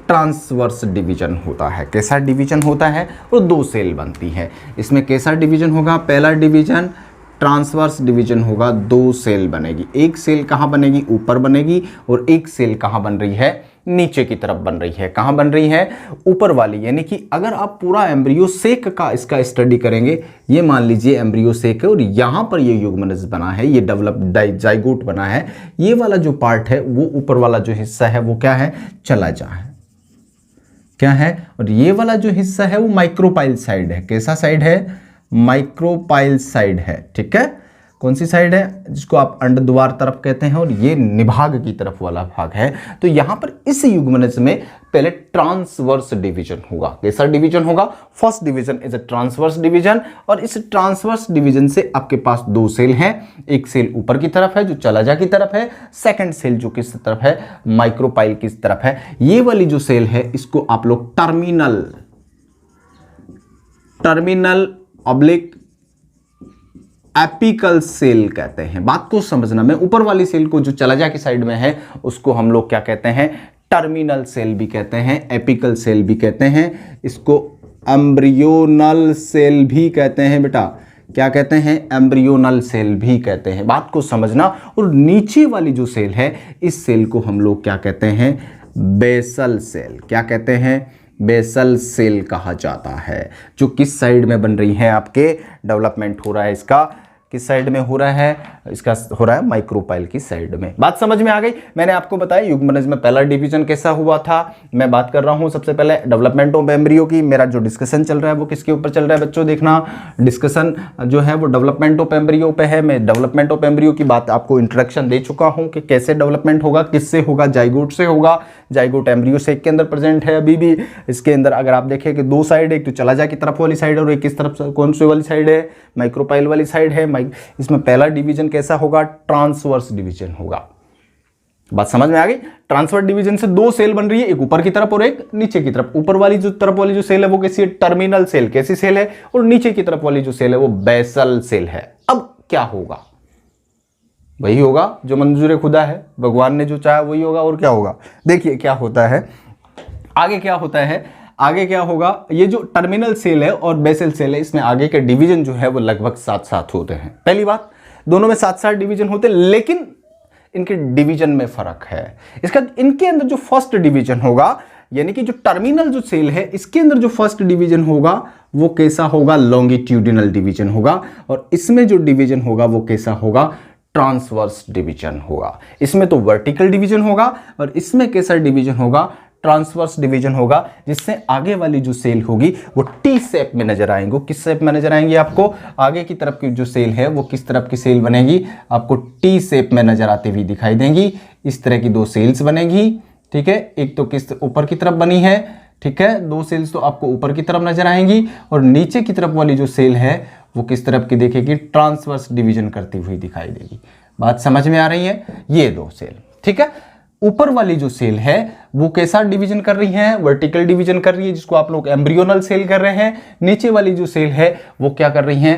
ट्रांसवर्स डिवीजन होता है। कैसा डिवीजन होता है, और 2 सेल बनती है। इसमें कैसा डिवीजन होगा, पहला डिवीजन ट्रांसवर्स डिवीजन होगा, 2 सेल बनेगी। एक सेल कहाँ बनेगी, ऊपर बनेगी, और एक सेल कहाँ बन रही है, नीचे की तरफ बन रही है। कहाँ बन रही है, ऊपर वाली। यानी कि अगर आप पूरा एम्ब्रियो सेक का इसका स्टडी करेंगे, ये मान लीजिए एम्ब्रियो सेक है और यहाँ पर ये युग्मनज बना है, ये डेवलप जाइगोट बना है, ये वाला जो पार्ट है वो ऊपर वाला जो हिस्सा है वो क्या है, चलाजा है, क्या है, और ये वाला जो हिस्सा है वो माइक्रोपाइल साइड है। कैसा साइड है, माइक्रोपाइल साइड है। ठीक है, कौन सी साइड है, जिसको आप अंडद्वार तरफ कहते हैं, और ये निभाग की तरफ वाला भाग है। तो यहां पर इस युग्मनज में पहले ट्रांसवर्स डिवीजन होगा। कैसा डिवीजन होगा, first division is a transverse division, और इस ट्रांसवर्स डिवीजन से आपके पास 2 सेल हैं। एक सेल ऊपर की तरफ है जो चलाजा की तरफ है, सेकंड सेल जो किस तरफ है, माइक्रोपाइल की तरफ है। ये वाली जो सेल है इसको आप लोग टर्मिनल ऑब्लिक एपिकल सेल कहते हैं। बात को समझना, मैं ऊपर वाली सेल को जो चलाजा की साइड में है उसको हम लोग क्या कहते हैं, टर्मिनल सेल भी कहते हैं, एपिकल सेल भी कहते हैं, इसको एम्ब्रियोनल सेल भी कहते हैं। बेटा क्या कहते हैं, एम्ब्रियोनल सेल भी कहते हैं। बात को समझना। और नीचे वाली जो सेल है इस सेल को हम लोग क्या कहते हैं, बेसल सेल। क्या कहते हैं, बेसल सेल कहा जाता है। जो किस साइड में बन रही है, आपके डेवलपमेंट हो रहा है इसका किस साइड में हो रहा है, इसका हो रहा है माइक्रोपाइल की साइड में। बात समझ में आ गई। मैंने आपको बताया युग्मनज में पहला डिवीजन कैसा हुआ था। मैं बात कर रहा हूं सबसे पहले डेवलपमेंट ऑफ एम्ब्रियो की। मेरा जो डिस्कशन चल रहा है वो किसके ऊपर चल रहा है बच्चों, देखना डिस्कशन जो है वो डेवलपमेंट ऑफ एम्ब्रियो पे है। मैं डेवलपमेंट ऑफ एम्ब्रियो की बात आपको इंट्रोडक्शन दे चुका हूं कि कैसे डेवलपमेंट होगा, किससे होगा, जाइगोट से होगा। जाइगोट एम्ब्रियो सेक के अंदर प्रेजेंट है अभी भी। इसके अंदर अगर आप देखें कि 2 साइड, एक तो चलाजा की तरफ वाली साइड और एक किस तरफ, कौन सी वाली साइड है, माइक्रोपाइल वाली साइड है। इसमें पहला डिवीजन कैसा होगा, ट्रांसवर्स डिवीजन होगा। बात समझ में आ गई। ट्रांसवर्स डिवीजन से 2 सेल बन रही है, एक ऊपर की तरफ और एक नीचे की तरफ। ऊपर वाली जो तरफ वाली जो सेल है वो कैसी है, टर्मिनल सेल। कैसी सेल है, और नीचे की तरफ वाली जो सेल है वो बेसल सेल है। अब क्या होगा, वही होगा जो मंजूर खुदा है, भगवान ने जो चाहा वही होगा। और क्या होगा, देखिए क्या होता है आगे, क्या होता है आगे, क्या होगा, ये जो टर्मिनल सेल है और बेसल सेल है इसमें आगे के डिवीजन जो है वो लगभग साथ होते हैं। पहली बात, दोनों में साथ डिवीजन होते हैं, लेकिन इनके डिवीजन में फर्क है। इसका इनके अंदर जो फर्स्ट डिवीजन होगा, यानी कि जो टर्मिनल जो सेल है इसके अंदर जो फर्स्ट डिवीजन होगा वो कैसा होगा, लॉन्गिट्यूडिनल डिवीजन होगा। और इसमें जो डिवीजन होगा वो कैसा होगा, ट्रांसवर्स डिवीजन होगा। इसमें तो वर्टिकल डिवीजन होगा और इसमें कैसा डिवीजन होगा, ट्रांसवर्स डिवीजन होगा, जिससे आगे वाली जो सेल होगी वो टी शेप में नजर आएंगे। किस शेप में नजर आएंगे आपको, आगे की तरफ की जो सेल है वो किस तरफ की सेल बनेगी, आपको टी शेप में नजर आती हुई दिखाई देंगी। इस तरह की 2 सेल्स बनेगी। ठीक है, एक तो किस ऊपर की तरफ बनी है, ठीक है, 2 सेल्स तो आपको ऊपर की तरफ नजर आएंगी, और नीचे की तरफ वाली जो सेल है वो किस तरफ की देखेगी, ट्रांसवर्स डिवीजन करती हुई दिखाई देगी। बात समझ में आ रही है, ये 2 सेल। ठीक है, ऊपर वाली जो सेल है वो कैसा डिवीजन कर रही है, वर्टिकल डिवीजन कर रही है, जिसको आप लोग एम्ब्रियोनल सेल कर रहे हैं। नीचे वाली जो सेल है वो क्या कर रही है,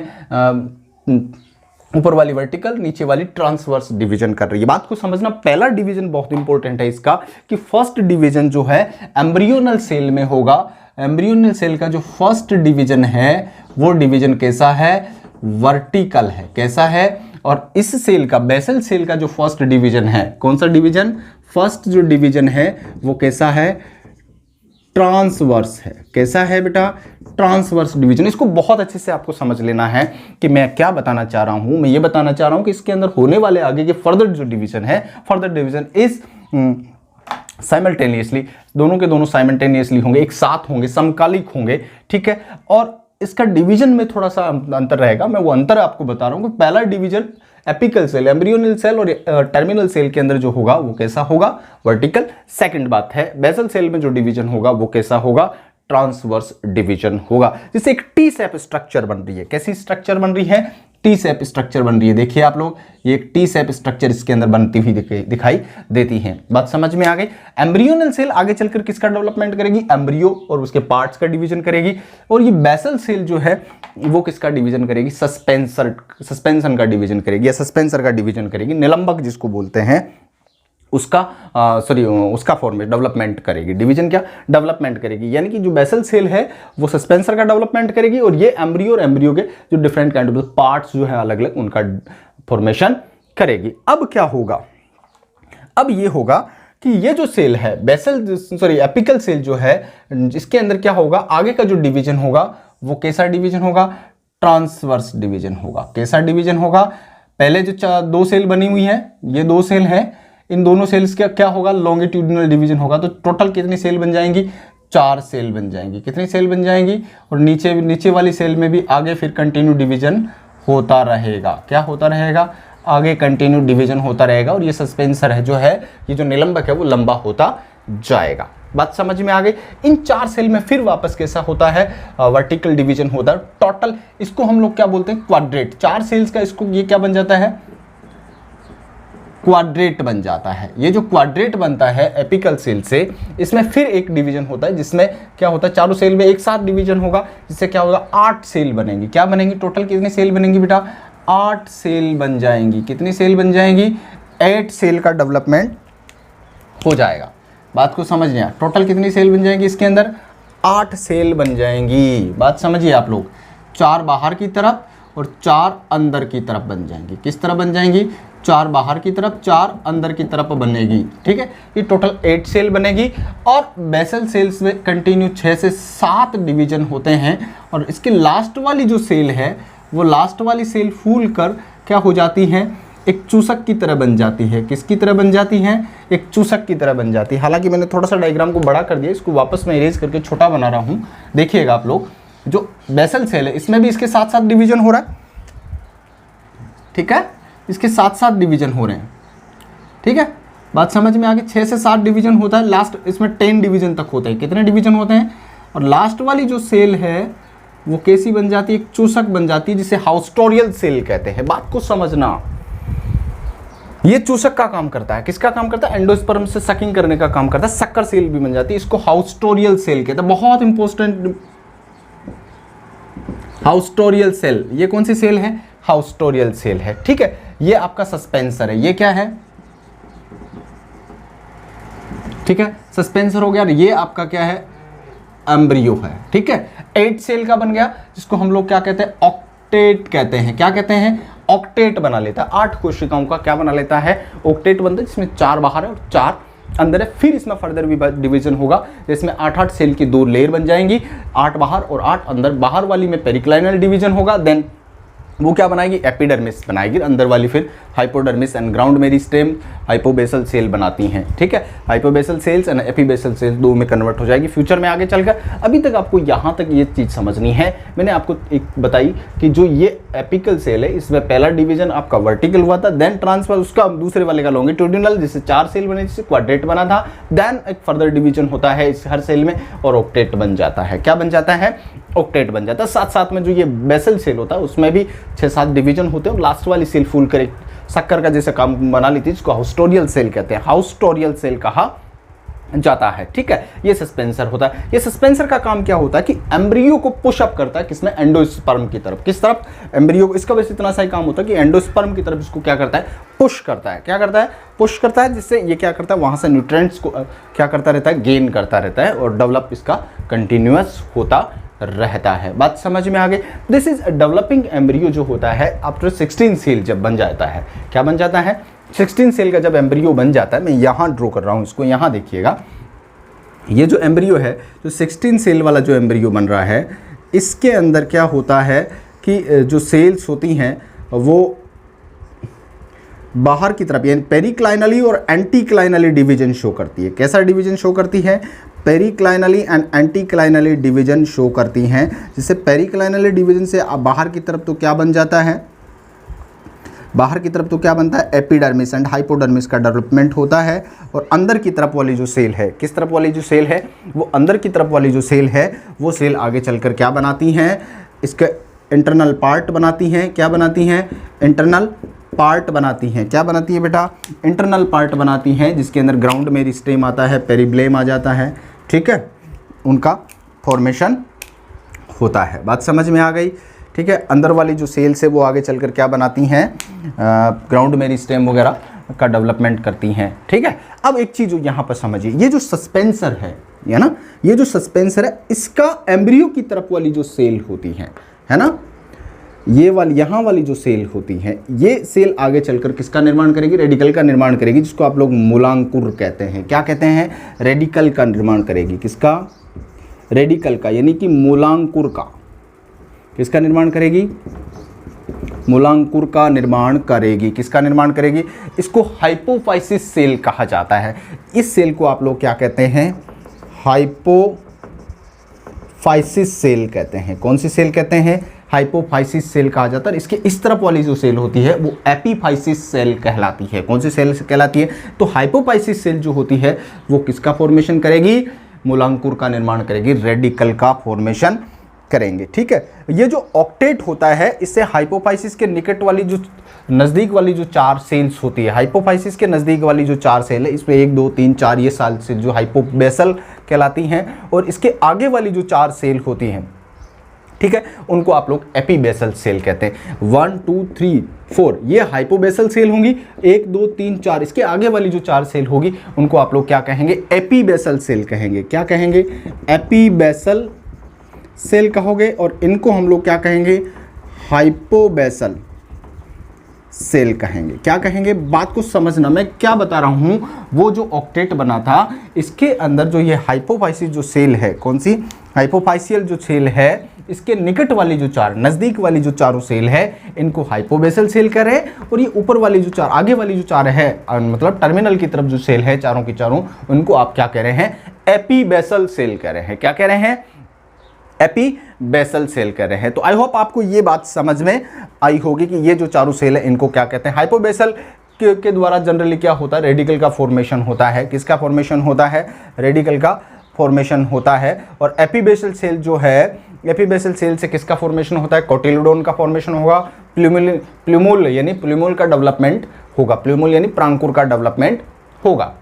ऊपर वाली वर्टिकल, नीचे वाली ट्रांसवर्स डिवीजन कर रही है। बात को समझना, पहला डिवीजन बहुत इंपॉर्टेंट है इसका, कि फर्स्ट डिवीजन जो है एम्ब्रियोनल सेल में होगा। एम्ब्रियोनल सेल का जो फर्स्ट डिवीजन है वो डिवीजन कैसा है, वर्टिकल है। कैसा है, और इस सेल का, बेसल सेल का जो फर्स्ट डिवीजन है, कौन सा डिवीजन, फर्स्ट जो डिवीजन है वो कैसा है, ट्रांसवर्स है। कैसा है बेटा, ट्रांसवर्स डिवीजन। इसको बहुत अच्छे से आपको समझ लेना है कि मैं क्या बताना चाह रहा हूं। मैं ये बताना चाह रहा हूं कि इसके अंदर होने वाले आगे के फर्दर जो डिवीजन है, फर्दर डिवीजन इस साइमल्टेनियसली, दोनों के दोनों साइमल्टेनियसली होंगे, एक साथ होंगे, समकालिक होंगे। ठीक है, और इसका डिवीजन में थोड़ा सा अंतर रहेगा। मैं वो अंतर आपको बता रहा हूं कि पहला division apical cell, embryonal cell और टर्मिनल सेल के अंदर जो होगा वो कैसा होगा, वर्टिकल। सेकंड बात है, बेसल सेल में जो डिवीजन होगा वो कैसा होगा, ट्रांसवर्स डिवीजन होगा, जिससे एक टी शेप स्ट्रक्चर बन रही है। कैसी स्ट्रक्चर बन रही है, टी शेप स्ट्रक्चर बन रही है। देखिए आप लोग, ये एक टी शेप स्ट्रक्चर इसके अंदर बनती हुई दिखाई देती है। बात समझ में आ गई। एम्ब्रियोनल सेल आगे चलकर किसका डेवलपमेंट करेगी, एम्ब्रियो और उसके पार्ट्स का डिवीजन करेगी। और ये बेसल सेल जो है वो किसका डिवीजन करेगी, सस्पेंशन का डिवीजन करेगी, या सस्पेंसर का डिवीजन करेगी, निलंबक जिसको बोलते हैं उसका उसका फॉर्मेट डेवलपमेंट करेगी। डिवीजन क्या डेवलपमेंट करेगी, यानी कि जो बेसल सेल है वो सस्पेंसर का डेवलपमेंट करेगी और ये एम्ब्रियो और एम्ब्रियो के जो डिफरेंट काइंड ऑफ पार्ट्स जो है अलग अलग उनका फॉर्मेशन करेगी। अब क्या होगा, अब ये होगा कि ये जो सेल है एपिकल सेल जो है, इसके अंदर क्या होगा, आगे का जो डिवीजन होगा वो कैसा डिवीजन होगा, ट्रांसवर्स डिवीजन होगा। कैसा डिवीजन होगा, पहले जो दो सेल बनी हुई है, ये दो सेल है, इन दोनों सेल्स का क्या होगा, लॉन्गिट्यूडिनल डिवीजन होगा। तो टोटल कितनी सेल बन जाएंगी, 4 सेल बन जाएंगी। कितनी सेल बन जाएंगी, और नीचे वाली सेल में भी आगे फिर कंटिन्यू डिवीजन होता रहेगा। क्या होता रहेगा, आगे कंटिन्यू डिवीजन होता रहेगा और ये सस्पेंसर है जो है, ये जो निलंबक है वो लंबा होता जाएगा। बात समझ में आ गई। इन 4 सेल में फिर वापस कैसा होता है, वर्टिकल डिवीजन होता है। टोटल इसको हम लोग क्या बोलते हैं, क्वाड्रेट। 4 सेल्स का इसको ये क्या बन जाता है, क्वाड्रेट बन जाता है। ये जो क्वाड्रेट बनता है एपिकल सेल से, इसमें फिर एक डिवीजन होता है जिसमें क्या होता है, चारों सेल में एक साथ डिवीजन होगा, जिससे क्या होगा, 8 सेल बनेंगी। क्या बनेंगी, टोटल कितनी सेल बनेंगी बेटा, 8 सेल बन जाएंगी। कितनी सेल बन जाएंगी, 8 सेल का डेवलपमेंट हो जाएगा। बात को समझ लिया, टोटल कितनी सेल बन जाएंगी इसके अंदर, 8 सेल बन जाएंगी। बात समझिए आप लोग, 4 बाहर की तरफ और 4 अंदर की तरफ बन जाएंगी। किस तरह बन जाएंगी, 4 बाहर की तरफ, 4 अंदर की तरफ बनेगी। ठीक है, ये टोटल 8 सेल बनेगी। और बेसल सेल्स में कंटिन्यू 6 से 7 डिवीजन होते हैं और इसकी लास्ट वाली जो सेल है वो लास्ट वाली सेल फूल कर क्या हो जाती है, एक चूसक की तरह बन जाती है। किसकी तरह बन जाती है, एक चूसक की तरह बन जाती है। हालांकि मैंने थोड़ा सा डायग्राम को बड़ा कर दिया, इसको वापस मैं इरेज करके छोटा बना रहा हूँ। देखिएगा आप लोग, जो बेसल सेल है इसमें भी इसके साथ साथ डिवीजन हो रहा है। ठीक है, इसके साथ साथ डिवीजन हो रहे हैं। ठीक है, बात समझ में आ गई। 6 से 7 डिवीजन होता है, लास्ट इसमें 10 डिवीजन तक होते हैं। कितने डिवीजन होते हैं, और लास्ट वाली जो सेल है वो कैसी बन जाती है, एक चूसक बन जाती है, जिसे हाउस्टोरियल सेल कहते हैं। बात को समझना, ये चूसक का काम करता है। किसका काम करता है, एंडोस्पर्म से सकिंग करने का काम करता है। शक्कर सेल भी बन जाती है, इसको हाउस्टोरियल सेल कहते हैं। बहुत इंपॉर्टेंट, हाउस्टोरियल सेल, ये कौन सी सेल है, हाउस्टोरियल सेल है। ठीक है, ये आपका सस्पेंसर है। ये क्या है, ठीक है, सस्पेंसर हो गया। ये आपका क्या है, एम्ब्रियो है। ठीक है, 8 सेल का बन गया, जिसको हम लोग क्या कहते हैं, ऑक्टेट कहते हैं। क्या कहते हैं, ऑक्टेट बना लेता है। 8 कोशिकाओं का क्या बना लेता है, ऑक्टेट बनता है, जिसमें 4 बाहर है और 4 अंदर है। फिर इसमें फर्दर भी डिवीजन होगा, जिसमें 8-8 सेल की 2 लेयर बन जाएंगी, 8 बाहर और 8 अंदर। बाहर वाली में पेरिक्लाइनल डिवीजन होगा, देन वो क्या बनाएगी, एपिडर्मिस बनाएगी। अंदर वाली फिर hypodermis and ground meristem hypobasal cell बनाती हैं। ठीक है, hypobasal cells and epibasal cells 2 में कन्वर्ट हो जाएगी फ्यूचर में आगे चलकर। अभी तक आपको यहाँ तक ये चीज़ समझनी है। मैंने आपको एक बताई कि जो ये एपिकल सेल है, इसमें पहला डिवीजन आपका वर्टिकल हुआ था, देन ट्रांसफर उसका दूसरे वाले का लॉन्गिट्यूडिनल, जिससे 4 सेल बने, जिससे क्वाड्रेट बना था। देन एक फर्दर डिवीजन होता है इस हर सेल में और ऑक्टेट बन जाता है। क्या बन जाता है, ऑक्टेट बन जाता है। साथ साथ में जो ये बेसल सेल होता है उसमें भी 6-7 डिवीजन होते हैं और लास्ट वाली सेल फूल कर एक शक्कर का जैसे काम बना ली थी, जिसको हाउस्टोरियल सेल कहते हैं। हाउस्टोरियल सेल कहा जाता है। ठीक है, ये सस्पेंसर होता है। ये सस्पेंसर का काम क्या होता है कि एम्ब्रियो को पुश अप करता है, किसमें, एंडोस्पर्म की तरफ। किस तरफ, एम्ब्रियो को। इसका वैसे इतना सा ही काम होता है कि एंडोस्पर्म की तरफ इसको क्या करता है, पुश करता है। क्या करता है, पुश करता है, जिससे ये क्या करता है, वहां से न्यूट्रिएंट्स को क्या करता रहता है, गेन करता रहता है और डेवलप इसका कंटिन्यूअस होता रहता है। बात समझ में आ गई। दिस इज डेवलपिंग एम्ब्रियो जो होता है आफ्टर 16 सेल जब बन जाता है। क्या बन जाता है, 16 सेल का जब एम्ब्रियो बन जाता है, मैं यहाँ ड्रॉ कर रहा हूँ इसको, यहाँ देखिएगा। ये जो एम्ब्रियो है, जो 16 सेल वाला जो एम्ब्रियो बन रहा है, इसके अंदर क्या होता है कि जो सेल्स होती हैं वो बाहर की तरफ यानी पेरिक्लाइनली और एंटीक्लाइनली डिवीजन शो करती है। कैसा डिवीजन शो करती है, पेरिक्लाइनली एंड एंटीक्लाइनली डिवीजन शो करती हैं। जिससे पेरिक्लाइनली डिवीजन से बाहर की तरफ तो क्या बन जाता है, बाहर की तरफ तो क्या बनता है, एपिडर्मिस एंड हाइपोडर्मिस का डेवलपमेंट होता है। और अंदर की तरफ वाली जो सेल है, किस तरफ वाली जो सेल है, वो अंदर की तरफ वाली जो सेल है, वो सेल आगे चलकर क्या बनाती हैं, इसके इंटरनल पार्ट बनाती हैं। क्या बनाती हैं, इंटरनल पार्ट बनाती हैं। क्या बनाती है बेटा, इंटरनल पार्ट बनाती हैं, जिसके अंदर ग्राउंड मेरिस्टेम आता है, पेरिब्लेम आ जाता है। ठीक है, उनका फॉर्मेशन होता है। बात समझ में आ गई। ठीक है, अंदर वाली जो सेल्स है वो आगे चलकर क्या बनाती हैं, ग्राउंड मेरिस्टेम वगैरह का डेवलपमेंट करती हैं। ठीक है, अब एक चीज़ यहाँ पर समझिए, ये जो सस्पेंसर है ना, ये जो सस्पेंसर है इसका एम्ब्रियो की तरफ वाली जो सेल होती है ना, ये वाली यहाँ वाली जो सेल होती है, ये सेल आगे चलकर किसका निर्माण करेगी, रेडिकल का निर्माण करेगी, जिसको आप लोग मूलांकुर कहते हैं। क्या कहते हैं, रेडिकल का निर्माण करेगी। किसका, रेडिकल का, यानी कि मूलांकुर का। किसका निर्माण करेगी, मूलांकुर का निर्माण करेगी। किसका निर्माण करेगी, इसको हाइपोफाइसिस सेल कहा जाता है। इस सेल को आप लोग क्या कहते हैं, हाइपोफाइसिस सेल कहते हैं। कौन सी सेल कहते हैं, हाइपोफाइसिस सेल कहा जाता है। इसके इस तरफ वाली जो सेल होती है वो एपीफाइसिस सेल कहलाती है। कौन सी सेल कहलाती है, तो हाइपोफाइसिस सेल जो होती है वो किसका फॉर्मेशन करेगी, मूलांकुर का निर्माण करेगी, रेडिकल का फॉर्मेशन करेंगे। ठीक है, ये जो ऑक्टेट होता है इससे हाइपोफाइसिस के निकट वाली जो नज़दीक वाली जो 4 सेल्स होती है, हाइपोफाइसिस के नज़दीक वाली जो 4 सेल है, इसमें 1 2 3 4 ये साल से जो हाइपोबेसल कहलाती हैं, और इसके आगे वाली जो 4 सेल होती हैं, ठीक है, उनको आप लोग एपीबेसल सेल कहते हैं। 1 2 3 4 ये हाइपोबेसल सेल होंगी, 1 2 3 4 इसके आगे वाली जो 4 सेल होगी उनको आप लोग क्या कहेंगे, एपीबेसल सेल कहेंगे। क्या कहेंगे, एपीबेसल सेल कहोगे, और इनको हम लोग क्या कहेंगे, हाइपोबेसल सेल कहेंगे। क्या कहेंगे, बात को समझना, मैं क्या बता रहा हूं, वो जो ऑक्टेट बना था इसके अंदर जो ये हाइपोफाइसिस जो सेल है, कौन सी, हाइपोफाइसियल जो सेल है, इसके निकट वाली जो 4 नज़दीक वाली जो 4 सेल है इनको हाइपोबेसल सेल कह रहे हैं, और ये ऊपर वाली जो 4 आगे वाली जो 4 है, मतलब टर्मिनल की तरफ जो सेल है चारों की चारों, उनको आप क्या कह रहे हैं, एपीबेसल सेल कह रहे हैं। क्या कह रहे हैं, एपीबेसल सेल कह रहे हैं। तो आई होप आपको ये बात समझ में आई होगी कि ये जो चारों सेल है इनको क्या कहते हैं, हाइपोबेसल के द्वारा जनरली क्या होता है, रेडिकल का फॉर्मेशन होता है। किसका फॉर्मेशन होता है, रेडिकल का फॉर्मेशन होता है। और एपीबेसल सेल जो है, एपीबेसल सेल से किसका फॉर्मेशन होता है, कोटिलोडोन का फॉर्मेशन होगा, प्लूमुल यानी प्लूमुल का डेवलपमेंट होगा, प्लूमुल यानी प्रांकुर का डेवलपमेंट होगा।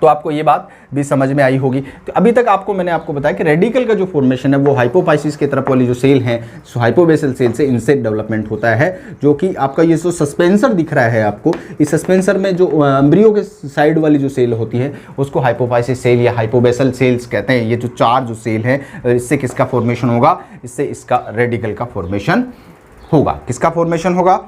तो आपको ये बात भी समझ में आई होगी। तो अभी तक मैंने आपको बताया कि रेडिकल का जो फॉर्मेशन है वो हाइपोफाइसिस के तरफ वाली जो सेल हैं, हाइपोबेसल सेल से इनसे डेवलपमेंट होता है, जो कि आपका ये जो सस्पेंसर दिख रहा है आपको, इस सस्पेंसर में जो एम्ब्रियो के साइड वाली जो सेल होती है उसको हाइपोफाइसिस सेल या हाइपोबेसल सेल्स कहते हैं। ये जो 4 जो सेल हैं, इससे किसका फॉर्मेशन होगा, इससे इसका रेडिकल का फॉर्मेशन होगा। किसका फॉर्मेशन होगा,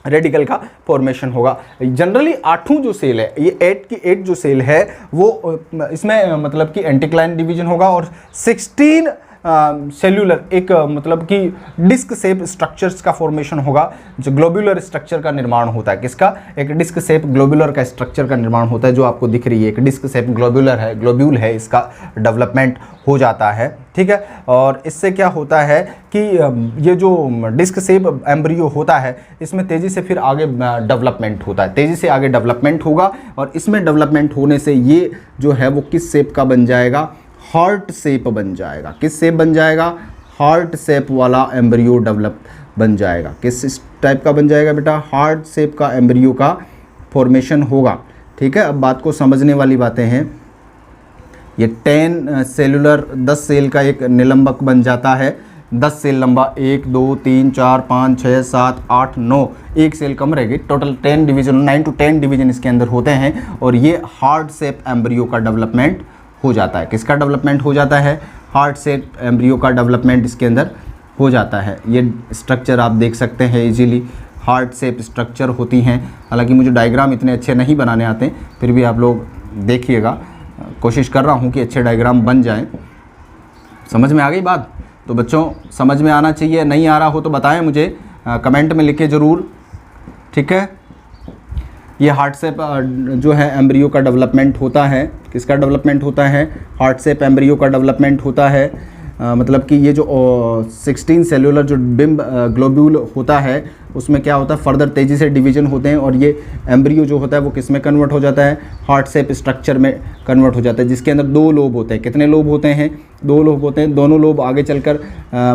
रेडिकल का फॉर्मेशन होगा। जनरली 8 जो सेल है, ये 8 की 8 जो सेल है वो इसमें मतलब कि एंटीक्लाइन डिवीजन होगा, और 16 सेल्यूलर एक मतलब कि डिस्क शेप स्ट्रक्चर्स का फॉर्मेशन होगा, जो ग्लोब्यूलर स्ट्रक्चर का निर्माण होता है। किसका, एक डिस्क शेप ग्लोब्यूलर का स्ट्रक्चर का निर्माण होता है, जो आपको दिख रही है एक डिस्क शेप ग्लोब्यूल है, इसका डेवलपमेंट हो जाता है। ठीक है, और इससे क्या होता है कि ये जो डिस्क शेप एम्ब्रियो होता है इसमें तेज़ी से फिर आगे डेवलपमेंट होता है, तेज़ी से आगे डेवलपमेंट होगा, और इसमें डेवलपमेंट होने से ये जो है वो किस शेप का बन जाएगा, हार्ट शेप बन जाएगा। किस शेप बन जाएगा, हार्ट शेप वाला एम्ब्रियो डेवलप बन जाएगा। किस टाइप का बन जाएगा बेटा, हार्ट शेप का एम्ब्रियो का फॉर्मेशन होगा। ठीक है, अब बात को समझने वाली बातें हैं। ये 10 सेलुलर 10 सेल का एक निलंबक बन जाता है, 10 सेल लंबा, 1 2 3 4 5 6 7 8 9, एक सेल कम रहेगी, टोटल 10 डिवीजन 9 to 10 डिवीजन इसके अंदर होते हैं, और ये हार्ट शेप एम्ब्रियो का डेवलपमेंट हो जाता है। किसका डेवलपमेंट हो जाता है, हार्ट शेप एम्ब्रियो का डेवलपमेंट इसके अंदर हो जाता है। ये स्ट्रक्चर आप देख सकते हैं इजीली, हार्ट शेप स्ट्रक्चर होती हैं। हालांकि मुझे डायग्राम इतने अच्छे नहीं बनाने आते, फिर भी आप लोग देखिएगा, कोशिश कर रहा हूँ कि अच्छे डायग्राम बन जाएं। समझ में आ गई बात? तो बच्चों समझ में आना चाहिए, नहीं आ रहा हो तो बताएं मुझे, कमेंट में लिखे ज़रूर। ठीक है, ये हार्ट शेप जो है एम्ब्रियो का डेवलपमेंट होता है। किसका डेवलपमेंट होता है, हार्ट शेप एम्ब्रियो का डेवलपमेंट होता है। मतलब कि ये जो 16 सेलुलर जो बिम्ब ग्लोब्यूल होता है उसमें क्या होता है, फर्दर तेज़ी से डिवीजन होते हैं, और ये एम्ब्रियो जो होता है वो किस में कन्वर्ट हो जाता है, हार्ट शेप स्ट्रक्चर में कन्वर्ट हो जाता है, जिसके अंदर 2 लोब होते हैं। कितने लोब होते हैं, 2 लोब होते हैं। दोनों लोब आगे चलकर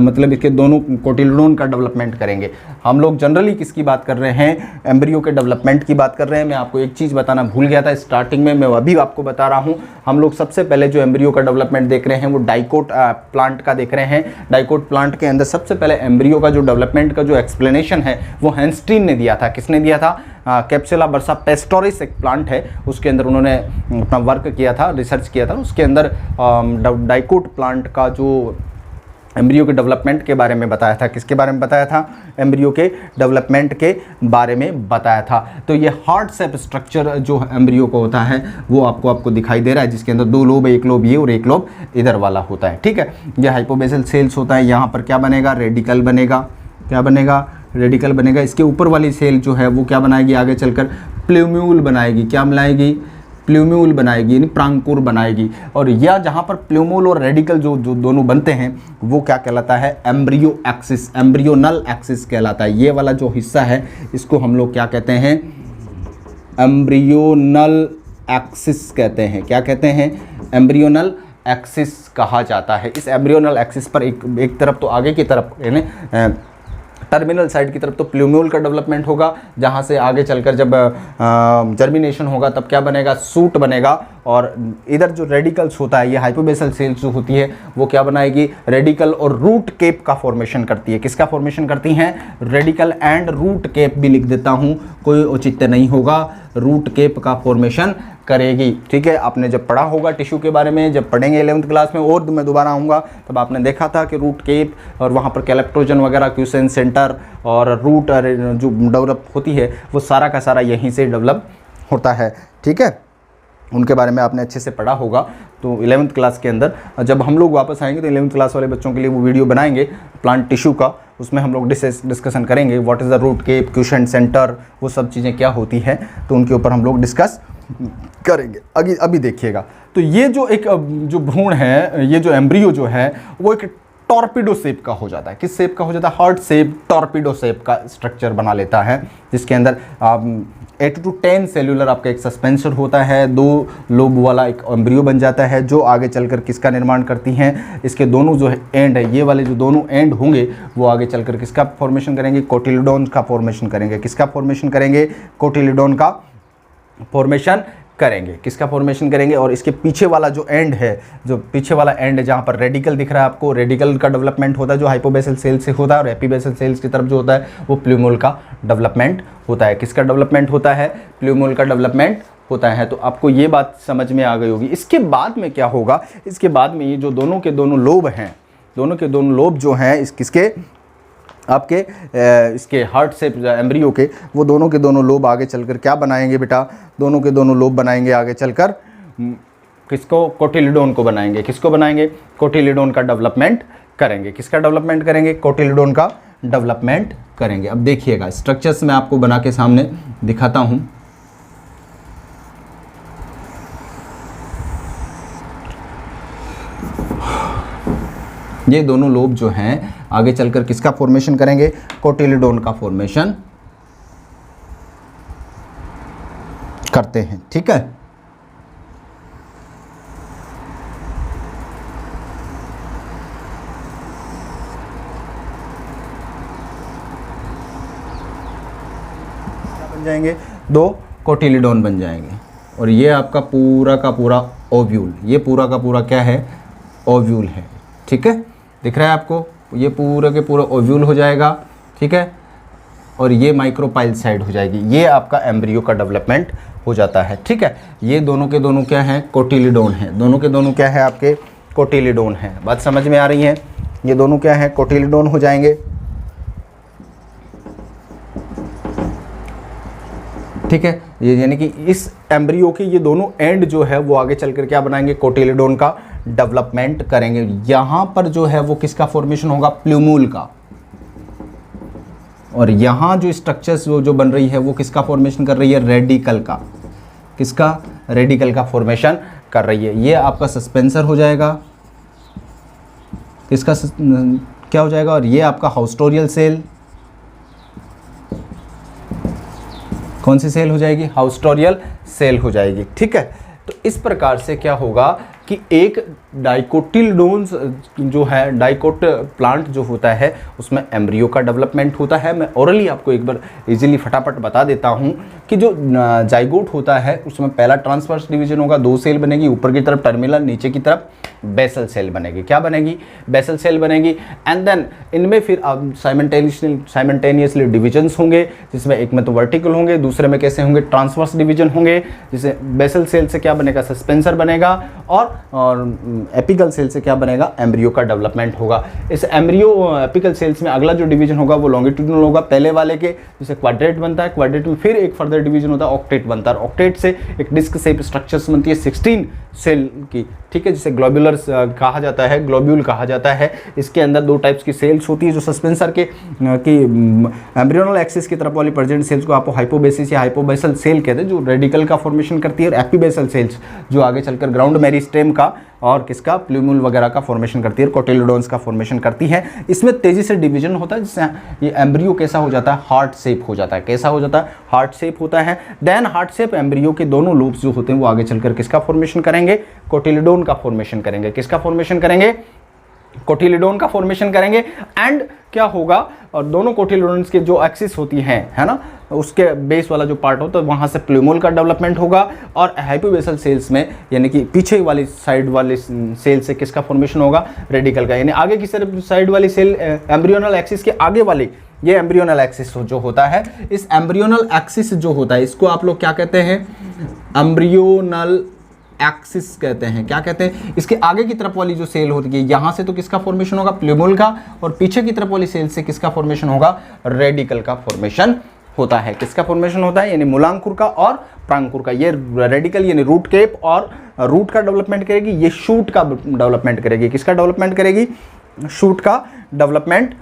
मतलब इसके दोनों कोटिलोडोन का डेवलपमेंट करेंगे। हम लोग जनरली किसकी बात कर रहे हैं, एम्ब्रियो के डेवलपमेंट की बात कर रहे हैं। मैं आपको एक चीज़ बताना भूल गया था स्टार्टिंग में, मैं अभी आपको बता रहा हूँ। हम लोग सबसे पहले जो एम्ब्रियो का डेवलपमेंट देख रहे हैं वो डाइकोट प्लांट का देख रहे हैं। डाइकोट प्लांट के अंदर सबसे पहले एम्ब्रियो का जो डेवलपमेंट का जो एक्सप्लेनेशन है वो हैंस्टीन ने दिया था। किसने दिया था, कैप्सुला बर्सा पेस्टोरिस एक प्लांट है, उसके अंदर उन्होंने अपना वर्क किया था, रिसर्च किया था। उसके अंदर डाइकोट प्लांट का जो एम्ब्रियो के डेवलपमेंट के बारे में बताया था। किसके बारे में बताया था? एम्ब्रियो के डेवलपमेंट के बारे में बताया था। तो ये हार्ट शेप स्ट्रक्चर जो एम्ब्रियो को होता है वो आपको दिखाई दे रहा है, जिसके अंदर 2 लोब है, एक लोब ये और एक लोब इधर वाला होता है। ठीक है, ये हाइपोबेसल सेल्स होता है। यहाँ पर क्या बनेगा? रेडिकल बनेगा। क्या बनेगा? रेडिकल बनेगा। इसके ऊपर वाली सेल जो है वो क्या बनाएगी? आगे चलकर प्लूम्यूल बनाएगी। क्या बनाएगी? प्लूम्यूल बनाएगी, यानी प्रांकुर बनाएगी। और या जहाँ पर प्लूम्यूल और रेडिकल जो दोनों बनते हैं वो क्या कहलाता है? एम्ब्रियो एक्सिस, एम्ब्रियोनल एक्सिस कहलाता है। ये वाला जो हिस्सा है इसको हम लोग क्या कहते हैं? एम्ब्रियोनल एक्सिस कहते हैं। क्या कहते हैं? एम्ब्रियोनल एक्सिस कहा जाता है। इस एम्ब्रियोनल एक्सिस पर एक तरफ तो आगे की तरफ यानी टर्मिनल साइड की तरफ तो प्लूम्यूल का डेवलपमेंट होगा, जहाँ से आगे चलकर जब जर्मिनेशन होगा तब क्या बनेगा? सूट बनेगा। और इधर जो रेडिकल्स होता है, ये हाइपोबेसल सेल्स जो होती है वो क्या बनाएगी? रेडिकल और रूट केप का फॉर्मेशन करती है। किसका फॉर्मेशन करती हैं? रेडिकल एंड रूट केप भी लिख देता हूँ, कोई औचित्य नहीं होगा, रूट केप का फॉर्मेशन करेगी। ठीक है, आपने जब पढ़ा होगा टिश्यू के बारे में, जब पढ़ेंगे 11th क्लास में और मैं दोबारा आऊँगा तब आपने देखा था कि रूट केप और वहाँ पर कैलेप्टोजन वगैरह, क्यूसेन सेंटर और रूट जो डेवलप होती है वो सारा का सारा यहीं से डेवलप होता है। ठीक है, उनके बारे में आपने अच्छे से पढ़ा होगा। तो 11th क्लास के अंदर जब हम लोग वापस आएंगे तो 11th क्लास वाले बच्चों के लिए वो वीडियो बनाएंगे प्लांट टिश्यू का, उसमें हम लोग डिस्कशन करेंगे what is the root cap, quiescent centre, वो सब चीज़ें क्या होती हैं, तो उनके ऊपर हम लोग डिस्कस करेंगे। अभी देखिएगा, तो ये जो एक जो भ्रूण है, ये जो एम्ब्रियो जो है वो एक टॉर्पिडो शेप का हो जाता है। किस शेप का हो जाता है? हार्ट शेप, टॉर्पिडो शेप का स्ट्रक्चर बना लेता है, जिसके अंदर 8 to 10 सेल्यूलर आपका एक सस्पेंसर होता है, 2 लोब वाला एक एम्ब्रियो बन जाता है, जो आगे चलकर किसका निर्माण करती हैं? इसके दोनों जो एंड है, ये वाले जो दोनों एंड होंगे वो आगे चलकर किसका फॉर्मेशन करेंगे? कोटिलिडोन का फॉर्मेशन करेंगे। किसका फॉर्मेशन करेंगे? कोटिलिडोन का फॉर्मेशन करेंगे। किसका फॉर्मेशन करेंगे? और इसके पीछे वाला जो एंड है, जो पीछे वाला एंड है जहाँ पर रेडिकल दिख रहा है आपको, रेडिकल का डेवलपमेंट होता है जो हाइपोबेसल सेल से होता है, और एपीबेसल सेल्स की तरफ जो होता है वो प्लूम्यूल का डेवलपमेंट होता है। किसका डेवलपमेंट होता है? प्लूम्यूल का डेवलपमेंट होता है। तो आपको ये बात समझ में आ गई होगी। इसके बाद में क्या होगा? इसके बाद में ये जो दोनों के दोनों लोब हैं, दोनों के दोनों लोब जो हैं किसके? आपके इसके हार्ट से एम्ब्रियो के, वो दोनों के दोनों लोब आगे चलकर क्या बनाएंगे बेटा? दोनों के दोनों लोब बनाएंगे आगे चलकर किसको? कोटिलिडोन को बनाएंगे। किसको बनाएंगे? कोटिलिडोन का डेवलपमेंट करेंगे। किसका डेवलपमेंट करेंगे? कोटिलिडोन का डेवलपमेंट करेंगे। अब देखिएगा स्ट्रक्चर्स मैं आपको बना के सामने दिखाता हूँ। ये दोनों लोब जो हैं आगे चलकर किसका फॉर्मेशन करेंगे? कोटिलिडोन का फॉर्मेशन करते हैं। ठीक है, क्या बन जाएंगे? 2 कोटिलिडोन बन जाएंगे। और ये आपका पूरा का पूरा ओव्यूल, ये पूरा का पूरा क्या है? ओव्यूल है। ठीक है, दिख रहा है आपको? ये पूरा के पूरा ओव्यूल हो जाएगा। ठीक है, और ये माइक्रोपाइल साइड हो जाएगी। ये आपका एम्ब्रियो का डेवलपमेंट हो जाता है। ठीक है, ये दोनों के दोनों क्या हैं? कोटिलिडोन है। दोनों के दोनों क्या है? आपके कोटिलिडोन है। बात समझ में आ रही है? ये दोनों क्या है? कोटिलिडोन हो जाएंगे। ठीक है, ये यानी कि इस एम्ब्रियो के ये दोनों एंड जो है वो आगे चलकर क्या बनाएंगे? कोटिलिडोन का डेवलपमेंट करेंगे। यहां पर जो है वो किसका फॉर्मेशन होगा? प्लूम्यूल का। और यहां जो स्ट्रक्चर्स जो बन रही है वो किसका फॉर्मेशन कर रही है? रेडिकल का। किसका? रेडिकल का फॉर्मेशन कर रही है। ये आपका सस्पेंसर हो जाएगा। इसका क्या हो जाएगा? और ये आपका हाउस्टोरियल सेल। कौन सी सेल हो जाएगी? हाउस्टोरियल सेल हो जाएगी। ठीक है, तो इस प्रकार से क्या होगा कि एक डाइकोटिलडोन्स जो है, डाइकोट प्लांट जो होता है उसमें एम्ब्रियो का डेवलपमेंट होता है। मैं ओरली आपको एक बार इजीली फटाफट बता देता हूँ कि जो जाइगोट होता है उसमें पहला ट्रांसवर्स डिवीजन होगा, 2 सेल बनेगी, ऊपर की तरफ टर्मिनल, नीचे की तरफ बेसल सेल बनेगी। क्या बनेगी? बेसल सेल बनेगी। एंड देन इनमें फिर अब साइमल्टेनियसली डिविजन्स होंगे, जिसमें एक में तो वर्टिकल होंगे, दूसरे में कैसे होंगे? ट्रांसवर्स डिवीजन होंगे। जिसे बेसल सेल से क्या बनेगा? सस्पेंसर बनेगा। और एपिकल सेल से क्या बनेगा? एम्ब्रियो का डेवलपमेंट होगा। इस एम्ब्रियो एपिकल सेल्स में अगला जो डिवीजन होगा वो लॉन्गिट्यूडिनल होगा। पहले वाले के जैसे क्वाड्रेट बनता है, क्वाड्रेट में फिर एक फर्दर डिवीजन होता है, ऑक्टेट बनता है। ऑक्टेट से एक डिस्क शेप स्ट्रक्चर्स बनती है 16 सेल की, ठीक है, जिसे ग्लोब्यूलर कहा जाता है, ग्लोब्यूल कहा जाता है। इसके अंदर 2 टाइप्स की सेल्स होती है, जो सस्पेंसर के एम्ब्रियोनल एक्सिस की तरफ वाली प्रेजेंट सेल्स को आप हाइपोबेसिस या हाइपोबेसल सेल कहते हैं, जो रेडिकल का फॉर्मेशन करती है, और एपीबेसल सेल्स जो आगे चलकर ग्राउंड मेरिस्टेम का और किसका? प्लूम्यूल वगैरह का फॉर्मेशन करती है, कोटिलिडोन्स का फॉर्मेशन करती है। इसमें तेजी से डिवीजन होता है, जिससे ये एम्ब्रियो कैसा हो जाता है? हार्ट शेप हो जाता है। कैसा हो जाता है? हार्ट शेप होता है। देन हार्ट शेप एम्ब्रियो के दोनों लूप्स जो होते हैं वो आगे चलकर किसका फॉर्मेशन करेंगे? कोटिलिडोन का फॉर्मेशन करेंगे। किसका फॉर्मेशन करेंगे? कोटिलिडोन का फॉर्मेशन करेंगे। एंड क्या होगा? और दोनों कोटिलिडोन्स के जो एक्सिस होती हैं, है ना, उसके बेस वाला जो पार्ट होता है वहां से प्लूमोल का डेवलपमेंट होगा। और हाइपोबेसल सेल्स में यानी कि पीछे वाली साइड वाले सेल से किसका फॉर्मेशन होगा? रेडिकल का। यानी आगे की साइड वाली सेल एम्ब्रियोनल एक्सिस के आगे वाली, ये एम्ब्रियोनल एक्सिस जो होता है, इस एम्ब्रियोनल एक्सिस जो होता है इसको आप लोग क्या कहते हैं? एम्ब्रियोनल एक्सिस कहते हैं। क्या कहते हैं? इसके आगे की तरफ वाली जो सेल होती है, यहां से तो किसका फॉर्मेशन होगा? प्लूमोल का। और पीछे की तरफ वाली सेल से किसका फॉर्मेशन होगा? रेडिकल का फॉर्मेशन होता है। किसका फॉर्मेशन होता है? यानी मूलांकुर का और प्रांकुर का। ये रेडिकल यानी रूट केप और रूट का डेवलपमेंट करेगी, ये शूट का डेवलपमेंट करेगी। किसका डेवलपमेंट करेगी? शूट का डेवलपमेंट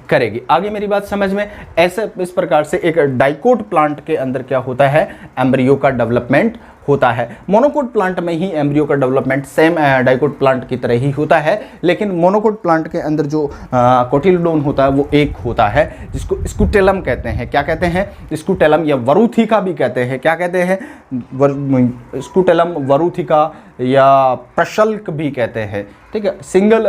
करेगी। आगे मेरी बात समझ में? ऐसे इस प्रकार से एक डाइकोट प्लांट के अंदर क्या होता है? एम्ब्रियो का डेवलपमेंट होता है। मोनोकोट प्लांट में ही एम्ब्रियो का डेवलपमेंट सेम डाइकोट प्लांट की तरह ही होता है, लेकिन मोनोकोट प्लांट के अंदर जो कोटिलिडोन होता है वो एक होता है, जिसको स्कूटेलम कहते हैं। क्या कहते हैं? स्कूटेलम या वरुथिका भी कहते हैं। क्या कहते हैं? स्कूटेलम, वरुथिका या प्रशल्क भी कहते हैं, ठीक है। सिंगल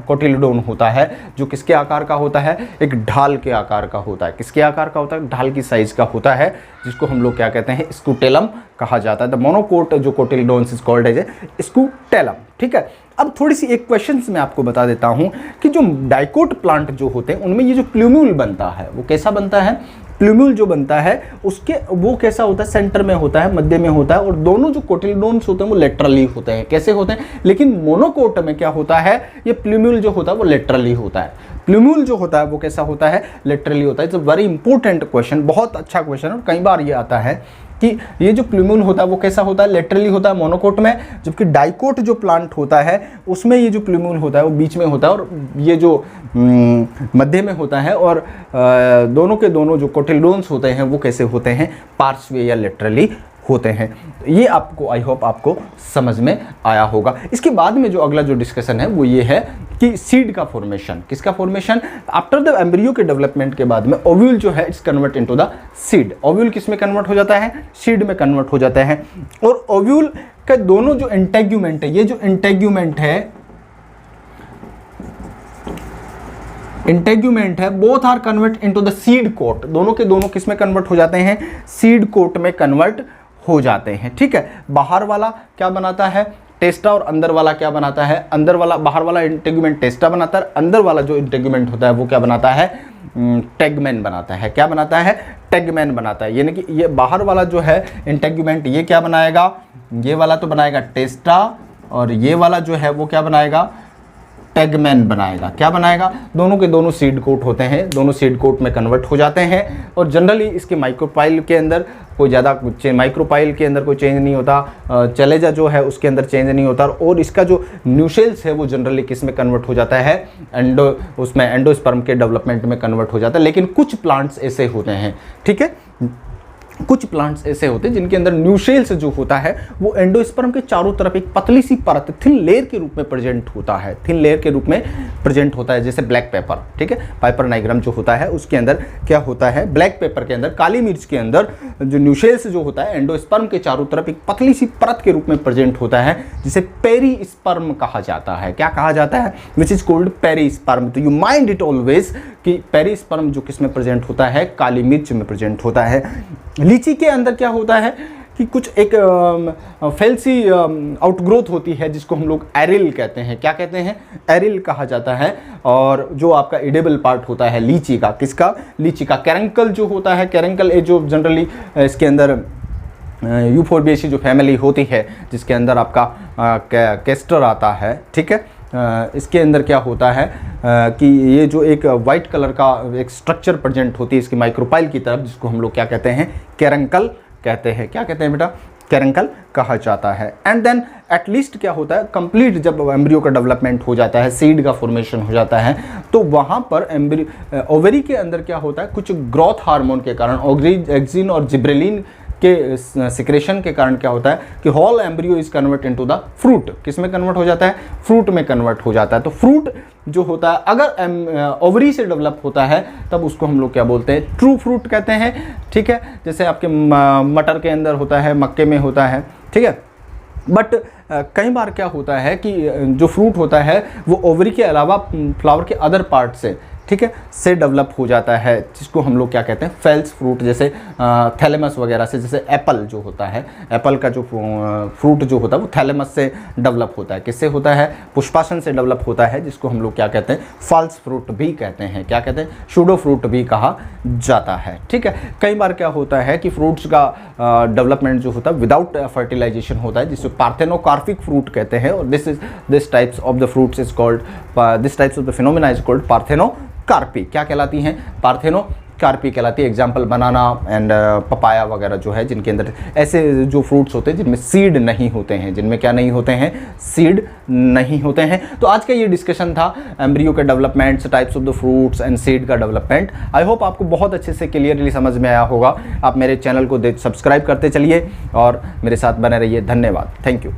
कोटिलिडोन होता है जो किसके आकार का होता है? एक ढाल के आकार का होता है। किसके आकार का होता है? ढाल की साइज का होता है, जिसको हम लोग क्या कहते हैं? स्कूटेलम कहा जाता है। द मोनोकोट जो कोटिलिडोन्स इज कॉल्ड एज स्कूटेलम, ठीक है। अब थोड़ी सी एक क्वेश्चन मैं आपको बता देता हूं कि जो डाइकोट प्लांट जो होते हैं उनमें ये जो प्लूम्यूल बनता है वो कैसा बनता है? प्लूम्यूल जो बनता है उसके वो कैसा होता है? सेंटर में होता है, मध्य में होता है, और दोनों जो कोटिलिडोन्स होते हैं वो लेटरली होते हैं। कैसे होते हैं? लेकिन मोनोकोट में क्या होता है? ये प्लूम्यूल जो होता है वो लेटरली होता है। प्लूम्यूल जो होता है वो कैसा होता है? लेटरली होता है। It's a very important question, बहुत अच्छा क्वेश्चन, और कई बार ये आता है कि ये जो प्लूम्यूल होता है वो कैसा होता है? लेटरली होता है मोनोकोट में, जबकि डाइकोट जो प्लांट होता है उसमें ये जो प्लूम्यूल होता है वो बीच में होता है और ये जो मध्य में होता है, और दोनों के दोनों जो कोटिलिडोन्स होते हैं वो कैसे होते हैं? पार्श्वीय या लेटरली होते हैं। ये आपको, आई होप आपको समझ में आया होगा। इसके बाद में जो अगला जो डिस्कशन है वो ये है कि सीड का फॉर्मेशन। किसका फॉर्मेशन? आफ्टर द एम्ब्रियो के डेवलपमेंट के बाद में ओव्यूल जो है it's convert into the seed. Ovule किस में कन्वर्ट हो जाता है? सीड में कन्वर्ट हो जाता है। और ओव्यूल के दोनों जो इंटेग्यूमेंट है, ये जो इंटेग्यूमेंट है both are convert into the seed coat. दोनों के दोनों किस में कन्वर्ट हो जाते हैं? सीड कोट में कन्वर्ट हो जाते हैं, ठीक है। बाहर वाला क्या बनाता है? टेस्टा, और अंदर वाला क्या बनाता है? अंदर वाला, बाहर वाला इंटेग्यूमेंट टेस्टा बनाता है, अंदर वाला जो इंटेग्यूमेंट होता है वो क्या बनाता है? टेगमेन बनाता है। क्या बनाता है? टेगमेन बनाता है। यानी कि ये बाहर वाला जो है इंटेग्यूमेंट ये क्या बनाएगा? ये वाला तो बनाएगा टेस्टा, और ये वाला जो है वो क्या बनाएगा? टेगमेन बनाएगा। क्या बनाएगा? दोनों के दोनों सीड कोट होते हैं, दोनों सीड कोट में कन्वर्ट हो जाते हैं। और जनरली इसके माइक्रोपाइल के अंदर कोई ज़्यादा माइक्रोपाइल के अंदर कोई चेंज नहीं होता, चलेजा जो है उसके अंदर चेंज नहीं होता, और इसका जो न्यूशेल्स है वो जनरली किस में कन्वर्ट हो जाता है? उसमें एंडोस्पर्म के डेवलपमेंट में कन्वर्ट हो जाता है। लेकिन कुछ प्लांट्स ऐसे होते हैं, ठीक है, कुछ प्लांट्स ऐसे होते हैं जिनके अंदर न्यूशेल्स जो होता है वो एंडोस्पर्म के चारों तरफ एक पतली सी परत थिन लेयर के रूप में प्रेजेंट होता है, थिन लेयर के रूप में प्रेजेंट होता है, जैसे ब्लैक पेपर, ठीक है, पाइपर नाइग्राम जो होता है उसके अंदर क्या होता है, ब्लैक पेपर के अंदर, काली मिर्च के अंदर जो न्यूशेल्स जो होता है एंडोस्पर्म के चारों तरफ एक पतली सी परत के रूप में प्रेजेंट होता है, जिसे पेरीस्पर्म कहा जाता है। क्या कहा जाता है? Which is called perisperm. तो यू माइंड इट ऑलवेज कि पेरीस्पर्म जो किस में प्रेजेंट होता है, काली मिर्च में प्रेजेंट होता है। लीची के अंदर क्या होता है कि कुछ एक फैंसी आउटग्रोथ होती है जिसको हम लोग एरिल कहते हैं। क्या कहते हैं? एरिल कहा जाता है। और जो आपका एडेबल पार्ट होता है लीची का, किसका? लीची का। कैरंकल जो होता है, कैरंकल जो जनरली इसके अंदर यूफोर्बिएसी जो फैमिली होती है जिसके अंदर आपका कैस्टर आता है, ठीक है, इसके अंदर क्या होता है कि ये जो एक वाइट कलर का एक स्ट्रक्चर प्रेजेंट होती है इसकी माइक्रोपाइल की तरफ, जिसको हम लोग क्या कहते हैं? कैरंकल कहते हैं। क्या कहते हैं बेटा? कैरंकल कहा जाता है। एंड देन एटलीस्ट क्या होता है, कंप्लीट जब एम्ब्रियो का डेवलपमेंट हो जाता है, सीड का फॉर्मेशन हो जाता है, तो वहाँ पर ओवरी के अंदर क्या होता है, कुछ ग्रोथ हार्मोन के कारण, एक्सिन और जिब्रेलिन के सिक्रेशन के कारण क्या होता है कि whole embryo is convert into the fruit. किस में कन्वर्ट हो जाता है? फ्रूट में कन्वर्ट हो जाता है। तो फ्रूट जो होता है अगर ओवरी से डेवलप होता है तब उसको हम लोग क्या बोलते हैं? ट्रू फ्रूट कहते हैं, ठीक है। जैसे आपके मटर के अंदर होता है, मक्के में होता है, ठीक है। बट कई बार क्या होता है कि जो फ्रूट होता है वो ओवरी के अलावा फ्लावर के अदर पार्ट से, ठीक है, से डेवलप हो जाता है, जिसको हम लोग क्या कहते हैं? Fails fruit. जैसे थैलेमस वगैरह से, जैसे एप्पल जो होता है, एप्पल का जो फ्रूट जो होता है वो थैलेमस से डेवलप होता है। किससे होता है? पुष्पासन से डेवलप होता है, जिसको हम लोग क्या कहते हैं? फॉल्स फ्रूट भी कहते हैं। क्या कहते हैं? शूडो फ्रूट भी कहा जाता है, ठीक है। कई बार क्या होता है कि फ्रूट्स का डेवलपमेंट जो होता है विदाउट फर्टिलाइजेशन होता है, जिसको पार्थेनोकार्पिक फ्रूट कहते हैं। और this types of the fruits is called, this types of the phenomena is called parthenocarpy. क्या कहलाती हैं? पार्थेनोकार्पी कहलाती है। एग्जाम्पल बनाना एंड पपाया वगैरह जो है, जिनके अंदर ऐसे जो फ्रूट्स होते हैं जिनमें सीड नहीं होते हैं, जिनमें क्या नहीं होते हैं? सीड नहीं होते हैं। तो आज का ये डिस्कशन था एम्ब्रियो के developments, types of the fruits and seed का डेवलपमेंट। आई होप आपको बहुत अच्छे से क्लियरली समझ में आया होगा। आप मेरे चैनल को सब्सक्राइब करते चलिए और मेरे साथ बने रहिए। धन्यवाद। Thank you.